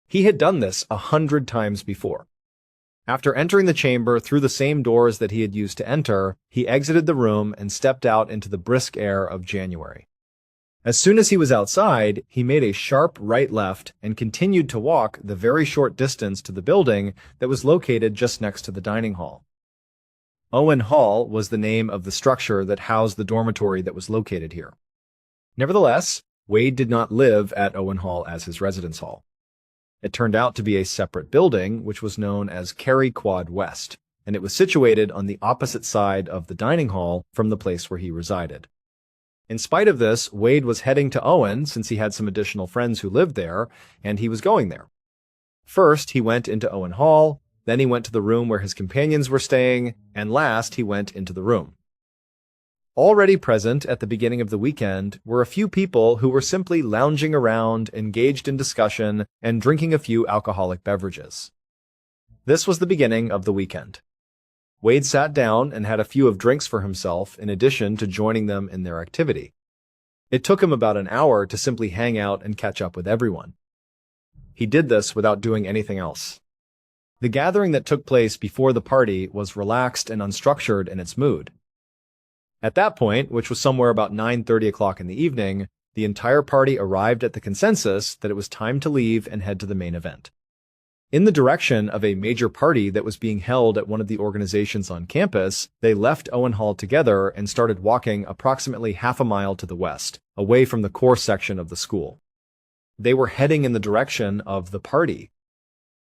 Speaker 1: He had done this 100 times before. After entering the chamber through the same doors that he had used to enter, he exited the room and stepped out into the brisk air of January. As soon as he was outside, he made a sharp right-left and continued to walk the very short distance to the building that was located just next to the dining hall. Owen Hall was the name of the structure that housed the dormitory that was located here. Nevertheless, Wade did not live at Owen Hall as his residence hall. It turned out to be a separate building, which was known as Cary Quad West, and it was situated on the opposite side of the dining hall from the place where he resided. In spite of this, Wade was heading to Owen since he had some additional friends who lived there, and he was going there. First, he went into Owen Hall, then he went to the room where his companions were staying, and last he went into the room. Already present at the beginning of the weekend were a few people who were simply lounging around, engaged in discussion, and drinking a few alcoholic beverages. This was the beginning of the weekend. Wade sat down and had a few of drinks for himself in addition to joining them in their activity. It took him about an hour to simply hang out and catch up with everyone. He did this without doing anything else. The gathering that took place before the party was relaxed and unstructured in its mood. At that point, which was somewhere about 9:30 o'clock in the evening, the entire party arrived at the consensus that it was time to leave and head to the main event. In the direction of a major party that was being held at one of the organizations on campus, they left Owen Hall together and started walking approximately half a mile to the west, away from the core section of the school. They were heading in the direction of the party.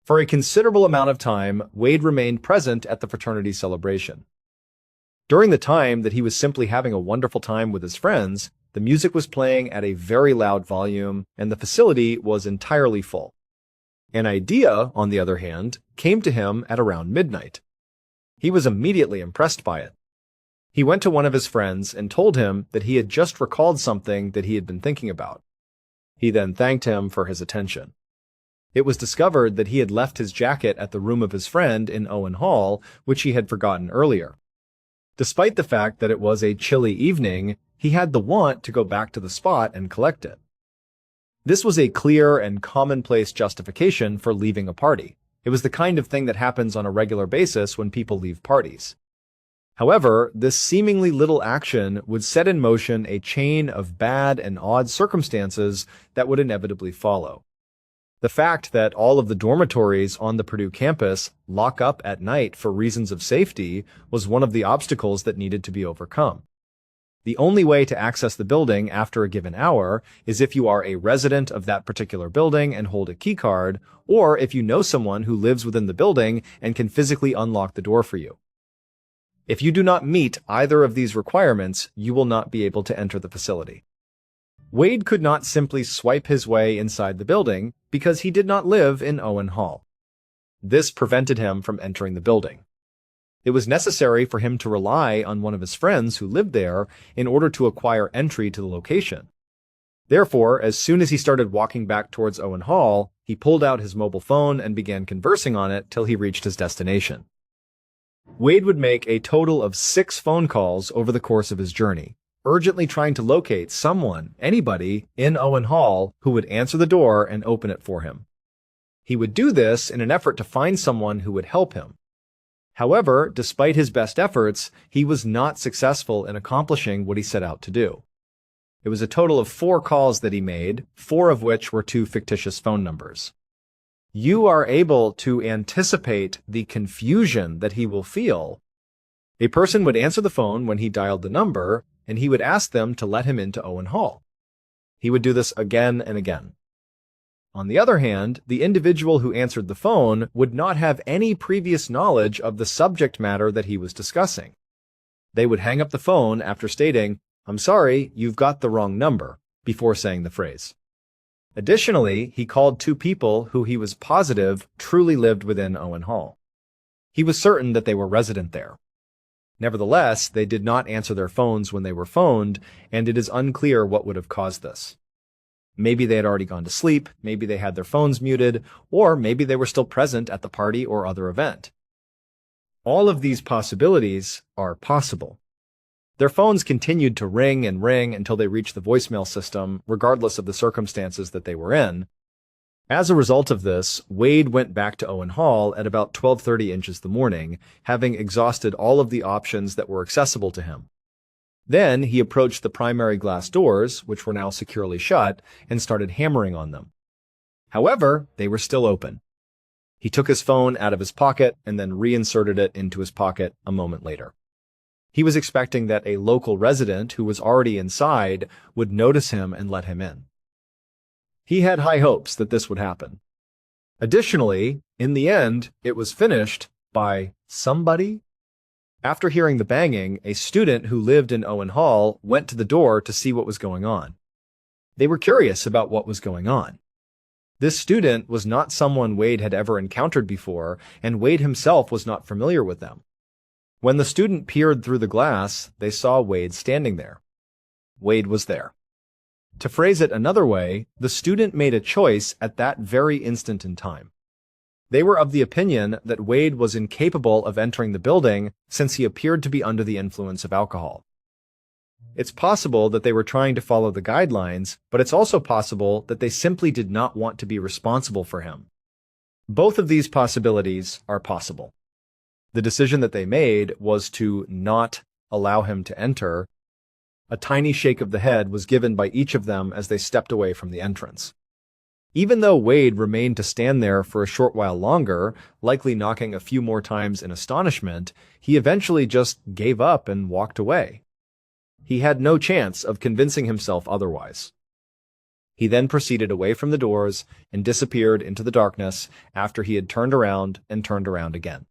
Speaker 1: For a considerable amount of time, Wade remained present at the fraternity celebration. During the time that he was simply having a wonderful time with his friends, the music was playing at a very loud volume, and the facility was entirely full. An idea, on the other hand, came to him at around midnight. He was immediately impressed by it. He went to one of his friends and told him that he had just recalled something that he had been thinking about. He then thanked him for his attention. It was discovered that he had left his jacket at the room of his friend in Owen Hall, which he had forgotten earlier. Despite the fact that it was a chilly evening, he had the want to go back to the spot and collect it. This was a clear and commonplace justification for leaving a party. It was the kind of thing that happens on a regular basis when people leave parties. However, this seemingly little action would set in motion a chain of bad and odd circumstances that would inevitably follow. The fact that all of the dormitories on the Purdue campus lock up at night for reasons of safety was one of the obstacles that needed to be overcome. The only way to access the building after a given hour is if you are a resident of that particular building and hold a keycard, or if you know someone who lives within the building and can physically unlock the door for you. If you do not meet either of these requirements, you will not be able to enter the facility. Wade could not simply swipe his way inside the building because he did not live in Owen Hall. This prevented him from entering the building. It was necessary for him to rely on one of his friends who lived there in order to acquire entry to the location. Therefore, as soon as he started walking back towards Owen Hall, he pulled out his mobile phone and began conversing on it till he reached his destination. Wade would make a total of 6 phone calls over the course of his journey, urgently trying to locate someone, anybody, in Owen Hall who would answer the door and open it for him. He would do this in an effort to find someone who would help him. However, despite his best efforts, he was not successful in accomplishing what he set out to do. It was a total of 4 calls that he made, 4 of which were to fictitious phone numbers. You are able to anticipate the confusion that he will feel. A person would answer the phone when he dialed the number, and he would ask them to let him into Owen Hall. He would do this again and again. On the other hand, the individual who answered the phone would not have any previous knowledge of the subject matter that he was discussing. They would hang up the phone after stating, "I'm sorry, you've got the wrong number," before saying the phrase. Additionally, he called 2 people who he was positive truly lived within Owen Hall. He was certain that they were resident there. Nevertheless, they did not answer their phones when they were phoned, and it is unclear what would have caused this. Maybe they had already gone to sleep, maybe they had their phones muted, or maybe they were still present at the party or other event. All of these possibilities are possible. Their phones continued to ring and ring until they reached the voicemail system, regardless of the circumstances that they were in. As a result of this, Wade went back to Owen Hall at about 12:30 inches the morning, having exhausted all of the options that were accessible to him. Then he approached the primary glass doors, which were now securely shut, and started hammering on them. However, they were still open. He took his phone out of his pocket and then reinserted it into his pocket a moment later. He was expecting that a local resident who was already inside would notice him and let him in. He had high hopes that this would happen. Additionally, in the end, it was finished by somebody. After hearing the banging, a student who lived in Owen Hall went to the door to see what was going on. They were curious about what was going on. This student was not someone Wade had ever encountered before, and Wade himself was not familiar with them. When the student peered through the glass, they saw Wade standing there. Wade was there. To phrase it another way, the student made a choice at that very instant in time. They were of the opinion that Wade was incapable of entering the building since he appeared to be under the influence of alcohol. It's possible that they were trying to follow the guidelines, but it's also possible that they simply did not want to be responsible for him. Both of these possibilities are possible. The decision that they made was to not allow him to enter. A tiny shake of the head was given by each of them as they stepped away from the entrance. Even though Wade remained to stand there for a short while longer, likely knocking a few more times in astonishment, he eventually just gave up and walked away. He had no chance of convincing himself otherwise. He then proceeded away from the doors and disappeared into the darkness after he had turned around and turned around again.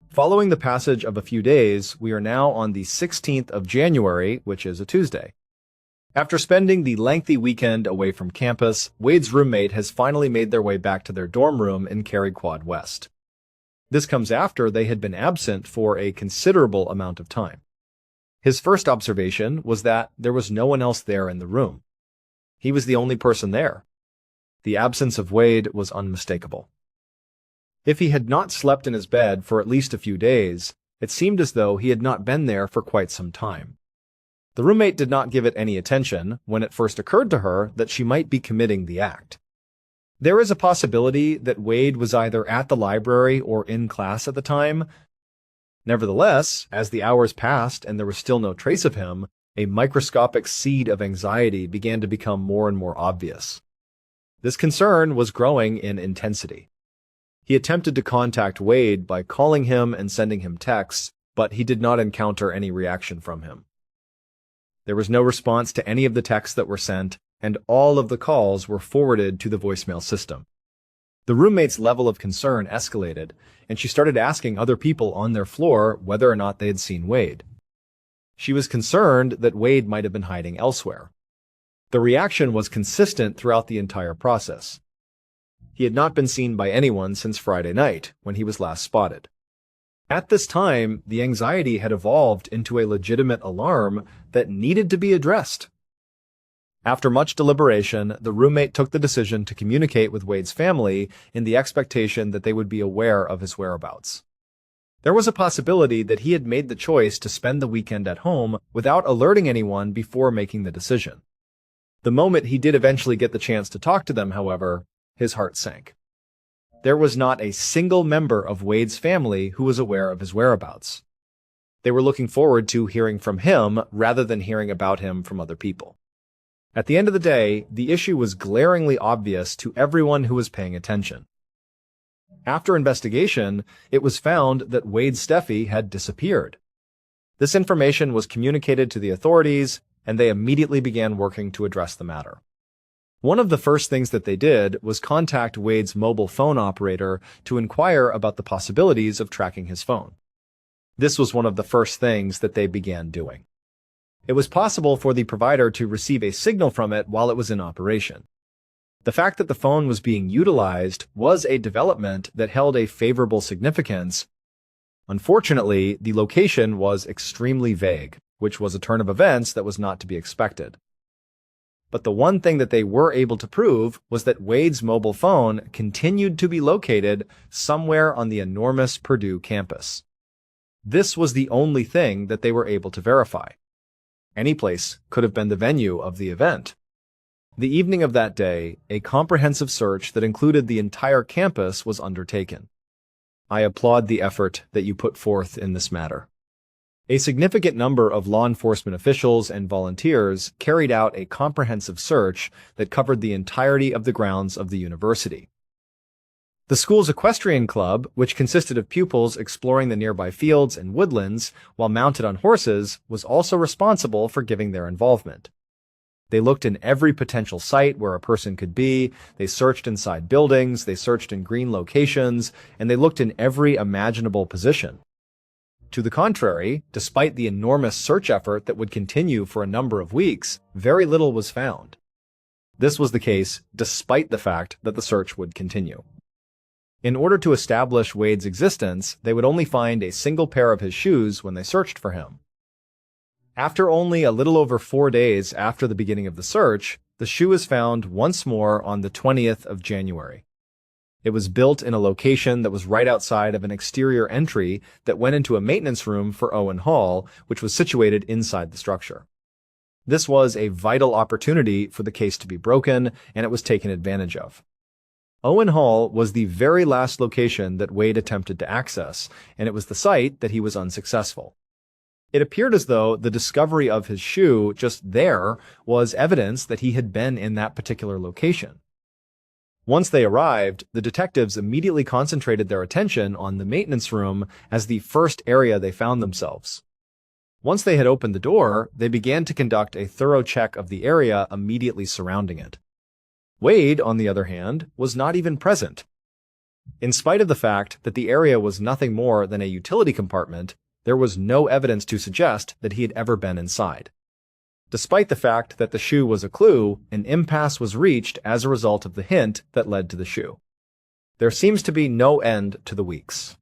Speaker 1: Following the passage of a few days, we are now on the 16th of January, which is a Tuesday. After spending the lengthy weekend away from campus, Wade's roommate has finally made their way back to their dorm room in Cary Quad West. This comes after they had been absent for a considerable amount of time. His first observation was that there was no one else there in the room. He was the only person there. The absence of Wade was unmistakable. If he had not slept in his bed for at least a few days, it seemed as though he had not been there for quite some time. The roommate did not give it any attention when it first occurred to her that she might be committing the act. There is a possibility that Wade was either at the library or in class at the time. Nevertheless, as the hours passed and there was still no trace of him, a microscopic seed of anxiety began to become more and more obvious. This concern was growing in intensity. He attempted to contact Wade by calling him and sending him texts, but he did not encounter any reaction from him. There was no response to any of the texts that were sent, and all of the calls were forwarded to the voicemail system. The roommate's level of concern escalated, and she started asking other people on their floor whether or not they had seen Wade. She was concerned that Wade might have been hiding elsewhere. The reaction was consistent throughout the entire process. He had not been seen by anyone since Friday night, when he was last spotted. At this time, the anxiety had evolved into a legitimate alarm that needed to be addressed. After much deliberation, the roommate took the decision to communicate with Wade's family in the expectation that they would be aware of his whereabouts. There was a possibility that he had made the choice to spend the weekend at home without alerting anyone before making the decision. The moment he did eventually get the chance to talk to them, however, his heart sank. There was not a single member of Wade's family who was aware of his whereabouts. They were looking forward to hearing from him rather than hearing about him from other people. At the end of the day, the issue was glaringly obvious to everyone who was paying attention. After investigation, it was found that Wade Steffi had disappeared. This information was communicated to the authorities, and they immediately began working to address the matter. One of the first things that they did was contact Wade's mobile phone operator to inquire about the possibilities of tracking his phone. This was one of the first things that they began doing. It was possible for the provider to receive a signal from it while it was in operation. The fact that the phone was being utilized was a development that held a favorable significance. Unfortunately, the location was extremely vague, which was a turn of events that was not to be expected. But the one thing that they were able to prove was that Wade's mobile phone continued to be located somewhere on the enormous Purdue campus. This was the only thing that they were able to verify. Any place could have been the venue of the event. The evening of that day, a comprehensive search that included the entire campus was undertaken. I applaud the effort that you put forth in this matter. A significant number of law enforcement officials and volunteers carried out a comprehensive search that covered the entirety of the grounds of the university. The school's equestrian club, which consisted of pupils exploring the nearby fields and woodlands while mounted on horses, was also responsible for giving their involvement. They looked in every potential site where a person could be, they searched inside buildings, they searched in green locations, and they looked in every imaginable position. To the contrary, despite the enormous search effort that would continue for a number of weeks, very little was found. This was the case despite the fact that the search would continue. In order to establish Wade's existence, they would only find a single pair of his shoes when they searched for him. After only a little over 4 days after the beginning of the search, the shoe was found once more on the 20th of January. It was built in a location that was right outside of an exterior entry that went into a maintenance room for Owen Hall, which was situated inside the structure. This was a vital opportunity for the case to be broken, and it was taken advantage of. Owen Hall was the very last location that Wade attempted to access, and it was the site that he was unsuccessful. It appeared as though the discovery of his shoe just there was evidence that he had been in that particular location. Once they arrived, the detectives immediately concentrated their attention on the maintenance room as the first area they found themselves. Once they had opened the door, they began to conduct a thorough check of the area immediately surrounding it. Wade, on the other hand, was not even present. In spite of the fact that the area was nothing more than a utility compartment, there was no evidence to suggest that he had ever been inside. Despite the fact that the shoe was a clue, an impasse was reached as a result of the hint that led to the shoe. There seems to be no end to the weeks.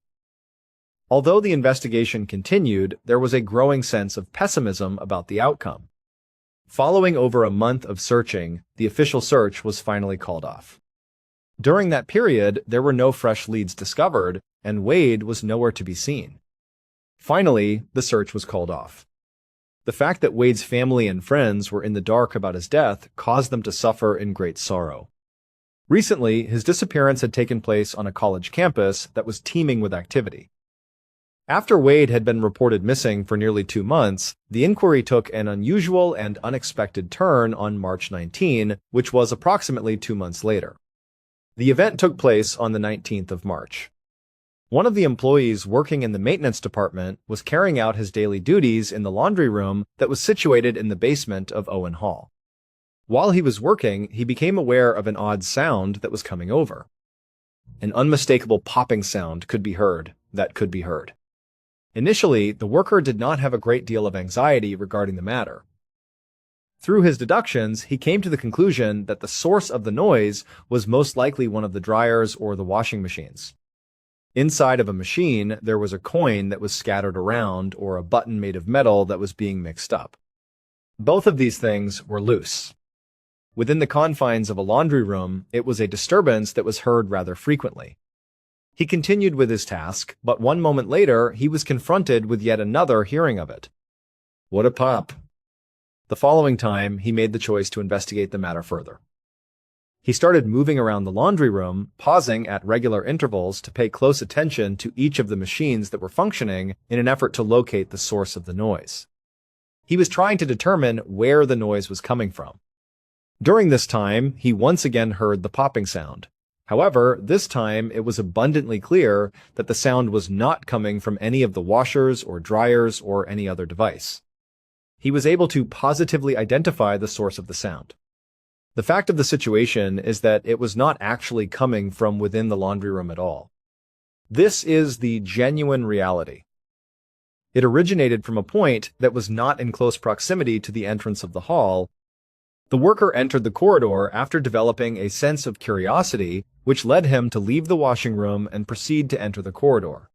Speaker 1: Although the investigation continued, there was a growing sense of pessimism about the outcome. Following over a month of searching, the official search was finally called off. During that period, there were no fresh leads discovered, and Wade was nowhere to be seen. Finally, the search was called off. The fact that Wade's family and friends were in the dark about his death caused them to suffer in great sorrow. Recently, his disappearance had taken place on a college campus that was teeming with activity. After Wade had been reported missing for nearly 2 months, the inquiry took an unusual and unexpected turn on March 19, which was approximately 2 months later. The event took place on the 19th of March. One of the employees working in the maintenance department was carrying out his daily duties in the laundry room that was situated in the basement of Owen Hall. While he was working, he became aware of an odd sound that was coming over. An unmistakable popping sound could be heard. Initially, the worker did not have a great deal of anxiety regarding the matter. Through his deductions, he came to the conclusion that the source of the noise was most likely one of the dryers or the washing machines. Inside of a machine, there was a coin that was scattered around or a button made of metal that was being mixed up. Both of these things were loose. Within the confines of a laundry room, it was a disturbance that was heard rather frequently. He continued with his task, but 1 moment later, he was confronted with yet another hearing of it. What a pop! The following time, he made the choice to investigate the matter further. He started moving around the laundry room, pausing at regular intervals to pay close attention to each of the machines that were functioning in an effort to locate the source of the noise. He was trying to determine where the noise was coming from. During this time, he once again heard the popping sound. However, this time it was abundantly clear that the sound was not coming from any of the washers or dryers or any other device. He was able to positively identify the source of the sound. The fact of the situation is that it was not actually coming from within the laundry room at all. This is the genuine reality. It originated from a point that was not in close proximity to the entrance of the hall. The worker entered the corridor after developing a sense of curiosity, which led him to leave the washing room and proceed to enter the corridor.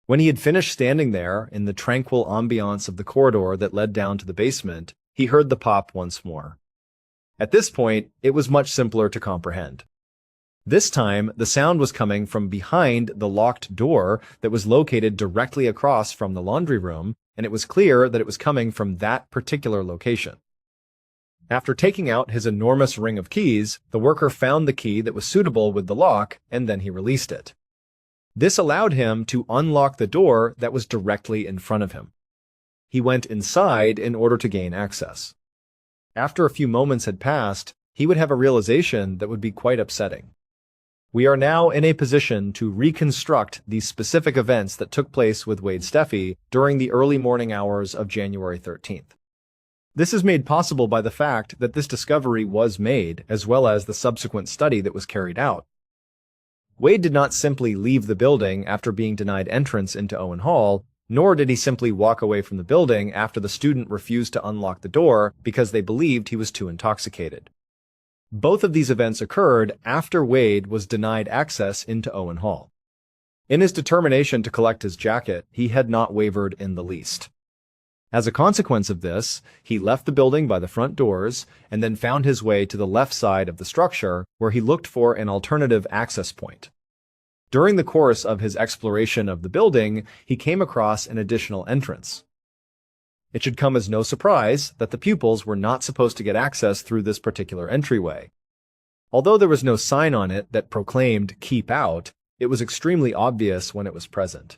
Speaker 1: When he had finished standing there in the tranquil ambiance of the corridor that led down to the basement, he heard the pop once more. At this point, it was much simpler to comprehend. This time, the sound was coming from behind the locked door that was located directly across from the laundry room, and it was clear that it was coming from that particular location. After taking out his enormous ring of keys, the worker found the key that was suitable with the lock, and then he released it. This allowed him to unlock the door that was directly in front of him. He went inside in order to gain access. After a few moments had passed, he would have a realization that would be quite upsetting. We are now in a position to reconstruct the specific events that took place with Wade Steffi during the early morning hours of January 13th. This is made possible by the fact that this discovery was made, as well as the subsequent study that was carried out. Wade did not simply leave the building after being denied entrance into Owen Hall, nor did he simply walk away from the building after the student refused to unlock the door because they believed he was too intoxicated. Both of these events occurred after Wade was denied access into Owen Hall. In his determination to collect his jacket, he had not wavered in the least. As a consequence of this, he left the building by the front doors and then found his way to the left side of the structure where he looked for an alternative access point. During the course of his exploration of the building, he came across an additional entrance. It should come as no surprise that the pupils were not supposed to get access through this particular entryway. Although there was no sign on it that proclaimed "Keep Out," it was extremely obvious when it was present.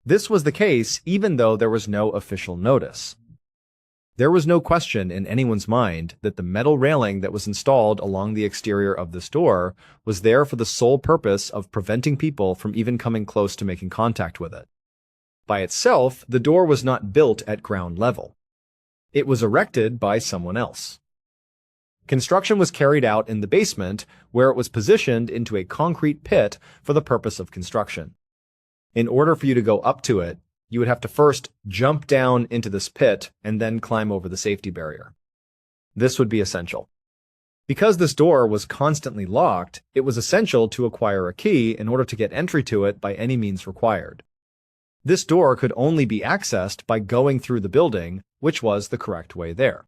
Speaker 1: This was the case even though there was no official notice. There was no question in anyone's mind that the metal railing that was installed along the exterior of this door was there for the sole purpose of preventing people from even coming close to making contact with it. By itself, the door was not built at ground level. It was erected by someone else. Construction was carried out in the basement, where it was positioned into a concrete pit for the purpose of construction. In order for you to go up to it, you would have to first jump down into this pit and then climb over the safety barrier. This would be essential. Because this door was constantly locked, it was essential to acquire a key in order to get entry to it by any means required. This door could only be accessed by going through the building, which was the correct way there.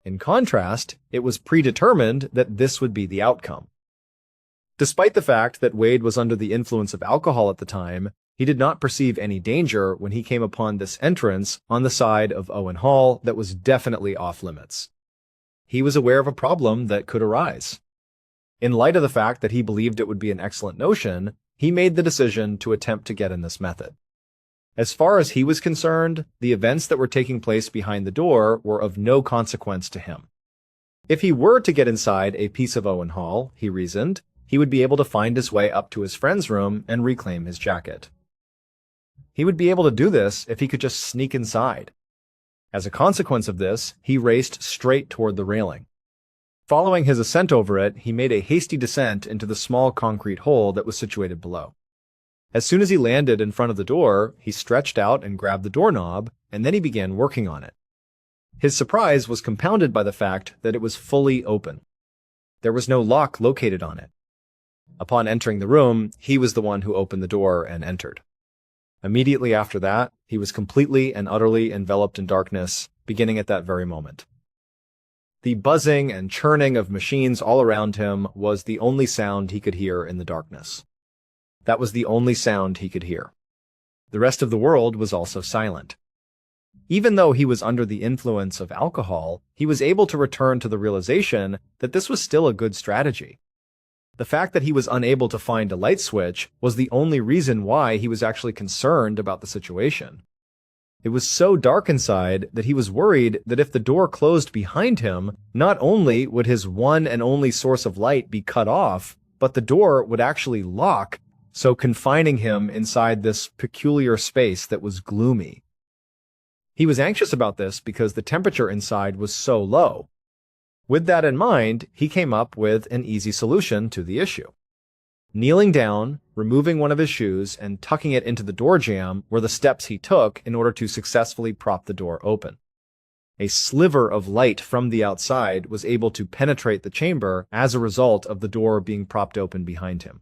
Speaker 1: In contrast, it was predetermined that this would be the outcome. Despite the fact that Wade was under the influence of alcohol at the time, he did not perceive any danger when he came upon this entrance on the side of Owen Hall that was definitely off limits. He was aware of a problem that could arise. In light of the fact that he believed it would be an excellent notion, he made the decision to attempt to get in this method. As far as he was concerned, the events that were taking place behind the door were of no consequence to him. If he were to get inside a piece of Owen Hall, he reasoned, he would be able to find his way up to his friend's room and reclaim his jacket. He would be able to do this if he could just sneak inside. As a consequence of this, he raced straight toward the railing. Following his ascent over it, he made a hasty descent into the small concrete hole that was situated below. As soon as he landed in front of the door, he stretched out and grabbed the doorknob, and then he began working on it. His surprise was compounded by the fact that it was fully open. There was no lock located on it. Upon entering the room, he was the one who opened the door and entered. Immediately after that, he was completely and utterly enveloped in darkness, beginning at that very moment. The buzzing and churning of machines all around him was the only sound he could hear in the darkness. That was the only sound he could hear. The rest of the world was also silent. Even though he was under the influence of alcohol, he was able to return to the realization that this was still a good strategy. The fact that he was unable to find a light switch was the only reason why he was actually concerned about the situation. It was so dark inside that he was worried that if the door closed behind him, not only would his one and only source of light be cut off, but the door would actually lock, so confining him inside this peculiar space that was gloomy. He was anxious about this because the temperature inside was so low. With that in mind, he came up with an easy solution to the issue. Kneeling down, removing one of his shoes, and tucking it into the door jamb were the steps he took in order to successfully prop the door open. A sliver of light from the outside was able to penetrate the chamber as a result of the door being propped open behind him.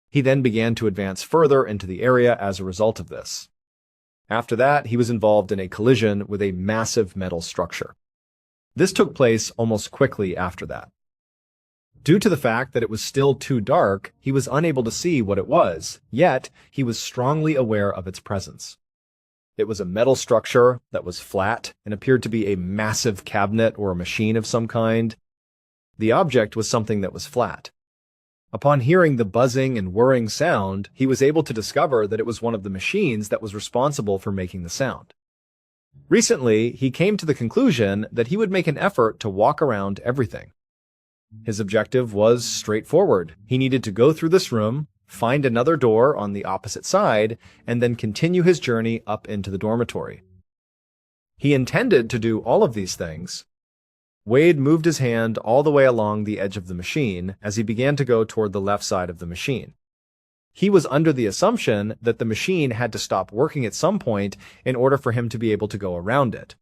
Speaker 1: He then began to advance further into the area as a result of this. After that, he was involved in a collision with a massive metal structure. This took place almost quickly after that. Due to the fact that it was still too dark, he was unable to see what it was, yet he was strongly aware of its presence. It was a metal structure that was flat and appeared to be a massive cabinet or a machine of some kind. The object was something that was flat. Upon hearing the buzzing and whirring sound, he was able to discover that it was one of the machines that was responsible for making the sound. Recently, he came to the conclusion that he would make an effort to walk around everything. His objective was straightforward. He needed to go through this room, find another door on the opposite side, and then continue his journey up into the dormitory. He intended to do all of these things. Wade moved his hand all the way along the edge of the machine as he began to go toward the left side of the machine. He was under the assumption that the machine had to stop working at some point in order for him to be able to go around it.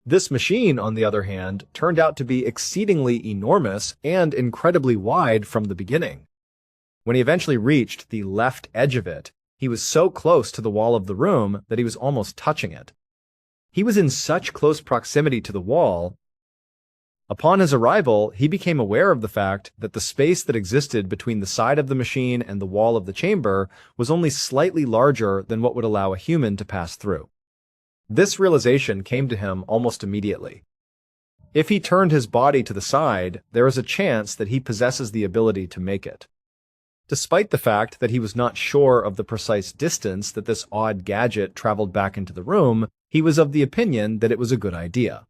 Speaker 1: This machine, on the other hand, turned out to be exceedingly enormous and incredibly wide from the beginning. When he eventually reached the left edge of it, he was so close to the wall of the room that he was almost touching it. He was in such close proximity to the wall. Upon his arrival, he became aware of the fact that the space that existed between the side of the machine and the wall of the chamber was only slightly larger than what would allow a human to pass through. This realization came to him almost immediately. If he turned his body to the side, there is a chance that he possesses the ability to make it. Despite the fact that he was not sure of the precise distance that this odd gadget traveled back into the room, he was of the opinion that it was a good idea.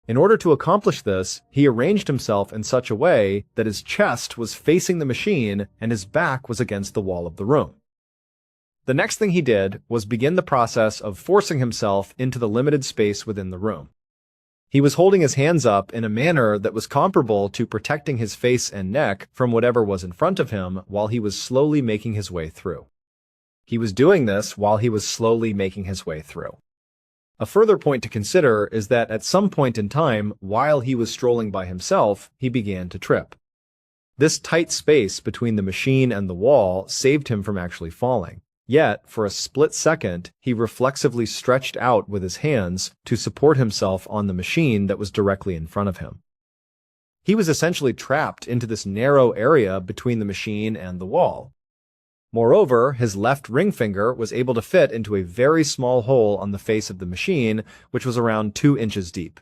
Speaker 1: In order to accomplish this, he arranged himself in such a way that his chest was facing the machine and his back was against the wall of the room. The next thing he did was begin the process of forcing himself into the limited space within the room. He was holding his hands up in a manner that was comparable to protecting his face and neck from whatever was in front of him while he was slowly making his way through. He was doing this while he was slowly making his way through. A further point to consider is that at some point in time, while he was strolling by himself, he began to trip. This tight space between the machine and the wall saved him from actually falling. Yet, for a split second, he reflexively stretched out with his hands to support himself on the machine that was directly in front of him. He was essentially trapped into this narrow area between the machine and the wall. Moreover, his left ring finger was able to fit into a very small hole on the face of the machine, which was around 2 inches deep.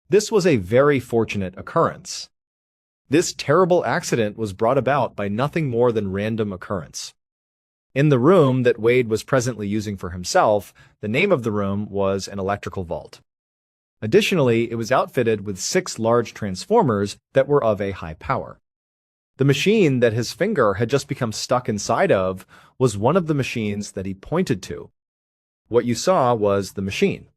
Speaker 1: This was a very fortunate occurrence. This terrible accident was brought about by nothing more than random occurrence. In the room that Wade was presently using for himself, the name of the room was an electrical vault. Additionally, it was outfitted with 6 large transformers that were of a high power. The machine that his finger had just become stuck inside of was one of the machines that he pointed to. What you saw was the machine.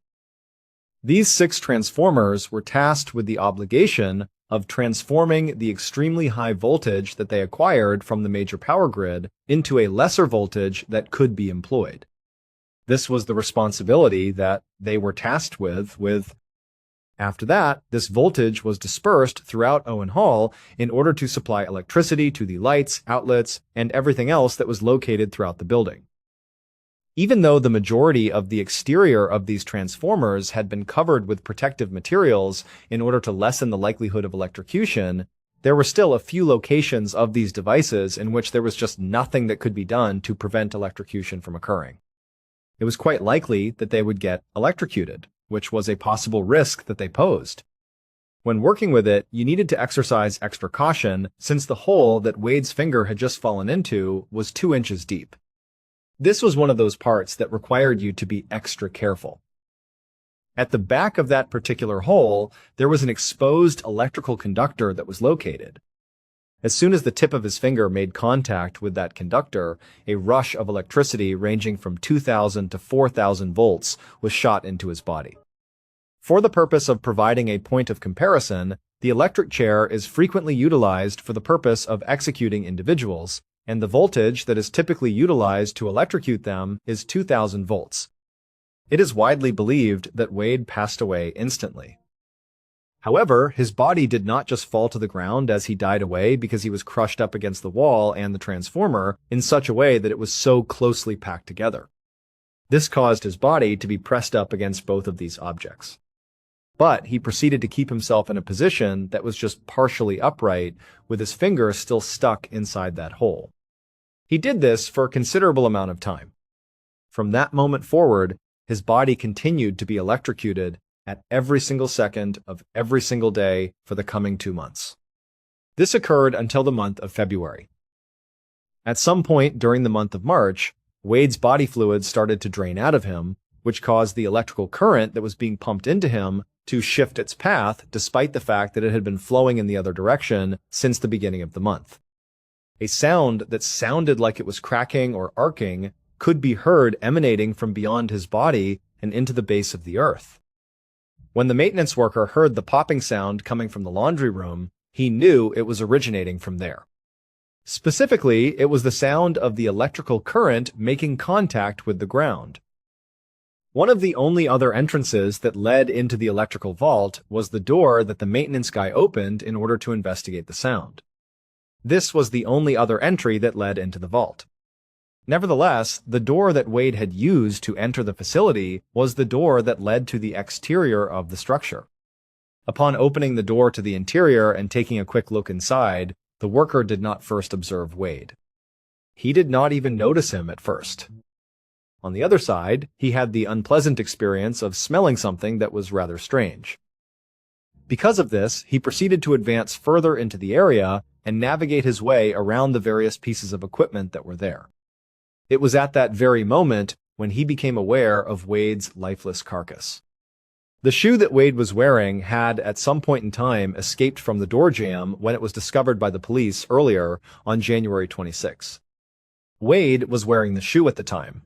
Speaker 1: These 6 transformers were tasked with the obligation of transforming the extremely high voltage that they acquired from the major power grid into a lesser voltage that could be employed. This was the responsibility that they were tasked with. After that, this voltage was dispersed throughout Owen Hall in order to supply electricity to the lights, outlets, and everything else that was located throughout the building. Even though the majority of the exterior of these transformers had been covered with protective materials in order to lessen the likelihood of electrocution, there were still a few locations of these devices in which there was just nothing that could be done to prevent electrocution from occurring. It was quite likely that they would get electrocuted, which was a possible risk that they posed. When working with it, you needed to exercise extra caution since the hole that Wade's finger had just fallen into was 2 inches deep. This was one of those parts that required you to be extra careful. At the back of that particular hole, there was an exposed electrical conductor that was located. As soon as the tip of his finger made contact with that conductor, a rush of electricity ranging from 2,000 to 4,000 volts was shot into his body. For the purpose of providing a point of comparison, the electric chair is frequently utilized for the purpose of executing individuals, and the voltage that is typically utilized to electrocute them is 2,000 volts. It is widely believed that Wade passed away instantly. However, his body did not just fall to the ground as he died away because he was crushed up against the wall and the transformer in such a way that it was so closely packed together. This caused his body to be pressed up against both of these objects. But he proceeded to keep himself in a position that was just partially upright, with his finger still stuck inside that hole. He did this for a considerable amount of time. From that moment forward, his body continued to be electrocuted at every single second of every single day for the coming 2 months. This occurred until the month of February. At some point during the month of March, Wade's body fluids started to drain out of him, which caused the electrical current that was being pumped into him to shift its path despite the fact that it had been flowing in the other direction since the beginning of the month. A sound that sounded like it was cracking or arcing could be heard emanating from beyond his body and into the base of the earth. When the maintenance worker heard the popping sound coming from the laundry room, he knew it was originating from there. Specifically, it was the sound of the electrical current making contact with the ground. One of the only other entrances that led into the electrical vault was the door that the maintenance guy opened in order to investigate the sound. This was the only other entry that led into the vault. Nevertheless, the door that Wade had used to enter the facility was the door that led to the exterior of the structure. Upon opening the door to the interior and taking a quick look inside, the worker did not first observe Wade. He did not even notice him at first. On the other side, he had the unpleasant experience of smelling something that was rather strange. Because of this, he proceeded to advance further into the area and navigate his way around the various pieces of equipment that were there. It was at that very moment when he became aware of Wade's lifeless carcass. The shoe that Wade was wearing had at some point in time escaped from the door jamb when it was discovered by the police earlier on January 26. Wade was wearing the shoe at the time.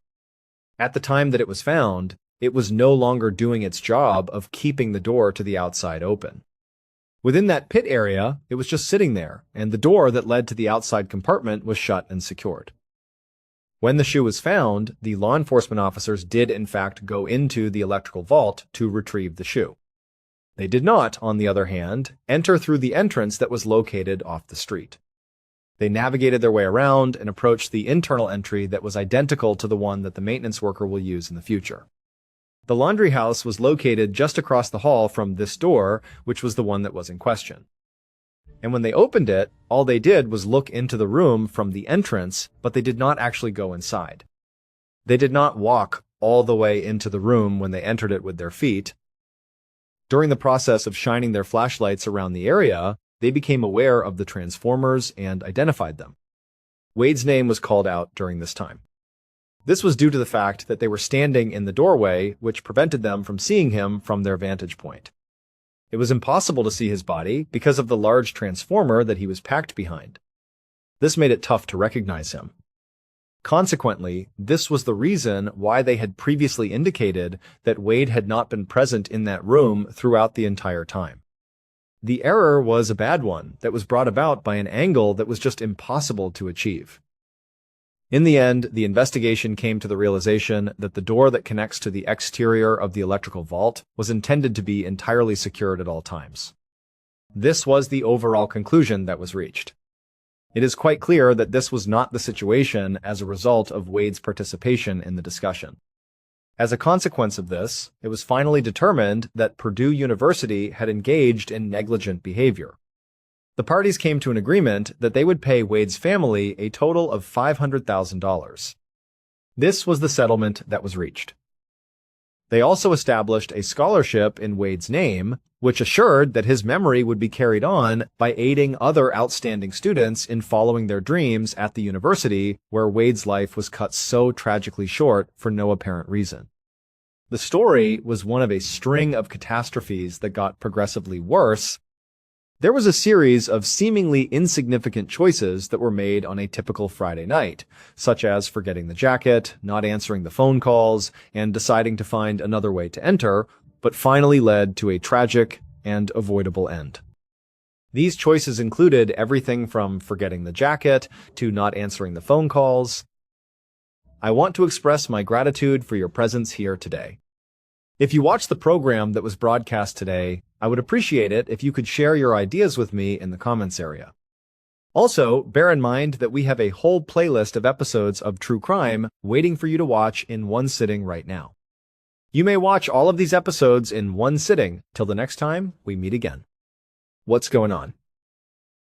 Speaker 1: At the time that it was found, it was no longer doing its job of keeping the door to the outside open. Within that pit area, it was just sitting there, and the door that led to the outside compartment was shut and secured. When the shoe was found, the law enforcement officers did in fact go into the electrical vault to retrieve the shoe. They did not, on the other hand, enter through the entrance that was located off the street. They navigated their way around and approached the internal entry that was identical to the one that the maintenance worker will use in the future. The laundry house was located just across the hall from this door, which was the one that was in question. And when they opened it, all they did was look into the room from the entrance, but they did not actually go inside. They did not walk all the way into the room when they entered it with their feet. During the process of shining their flashlights around the area, they became aware of the transformers and identified them. Wade's name was called out during this time. This was due to the fact that they were standing in the doorway, which prevented them from seeing him from their vantage point. It was impossible to see his body because of the large transformer that he was packed behind. This made it tough to recognize him. Consequently, this was the reason why they had previously indicated that Wade had not been present in that room throughout the entire time. The error was a bad one that was brought about by an angle that was just impossible to achieve. In the end, the investigation came to the realization that the door that connects to the exterior of the electrical vault was intended to be entirely secured at all times. This was the overall conclusion that was reached. It is quite clear that this was not the situation as a result of Wade's participation in the discussion. As a consequence of this, it was finally determined that Purdue University had engaged in negligent behavior. The parties came to an agreement that they would pay Wade's family a total of $500,000. This was the settlement that was reached. They also established a scholarship in Wade's name, which assured that his memory would be carried on by aiding other outstanding students in following their dreams at the university where Wade's life was cut so tragically short for no apparent reason. The story was one of a string of catastrophes that got progressively worse. There was a series of seemingly insignificant choices that were made on a typical Friday night, such as forgetting the jacket, not answering the phone calls, and deciding to find another way to enter, but finally led to a tragic and avoidable end. These choices included everything from forgetting the jacket to not answering the phone calls. I want to express my gratitude for your presence here today. If you watched the program that was broadcast today, I would appreciate it if you could share your ideas with me in the comments area. Also, bear in mind that we have a whole playlist of episodes of true crime waiting for you to watch in one sitting right now. You may watch all of these episodes in one sitting till the next time we meet again. What's going on?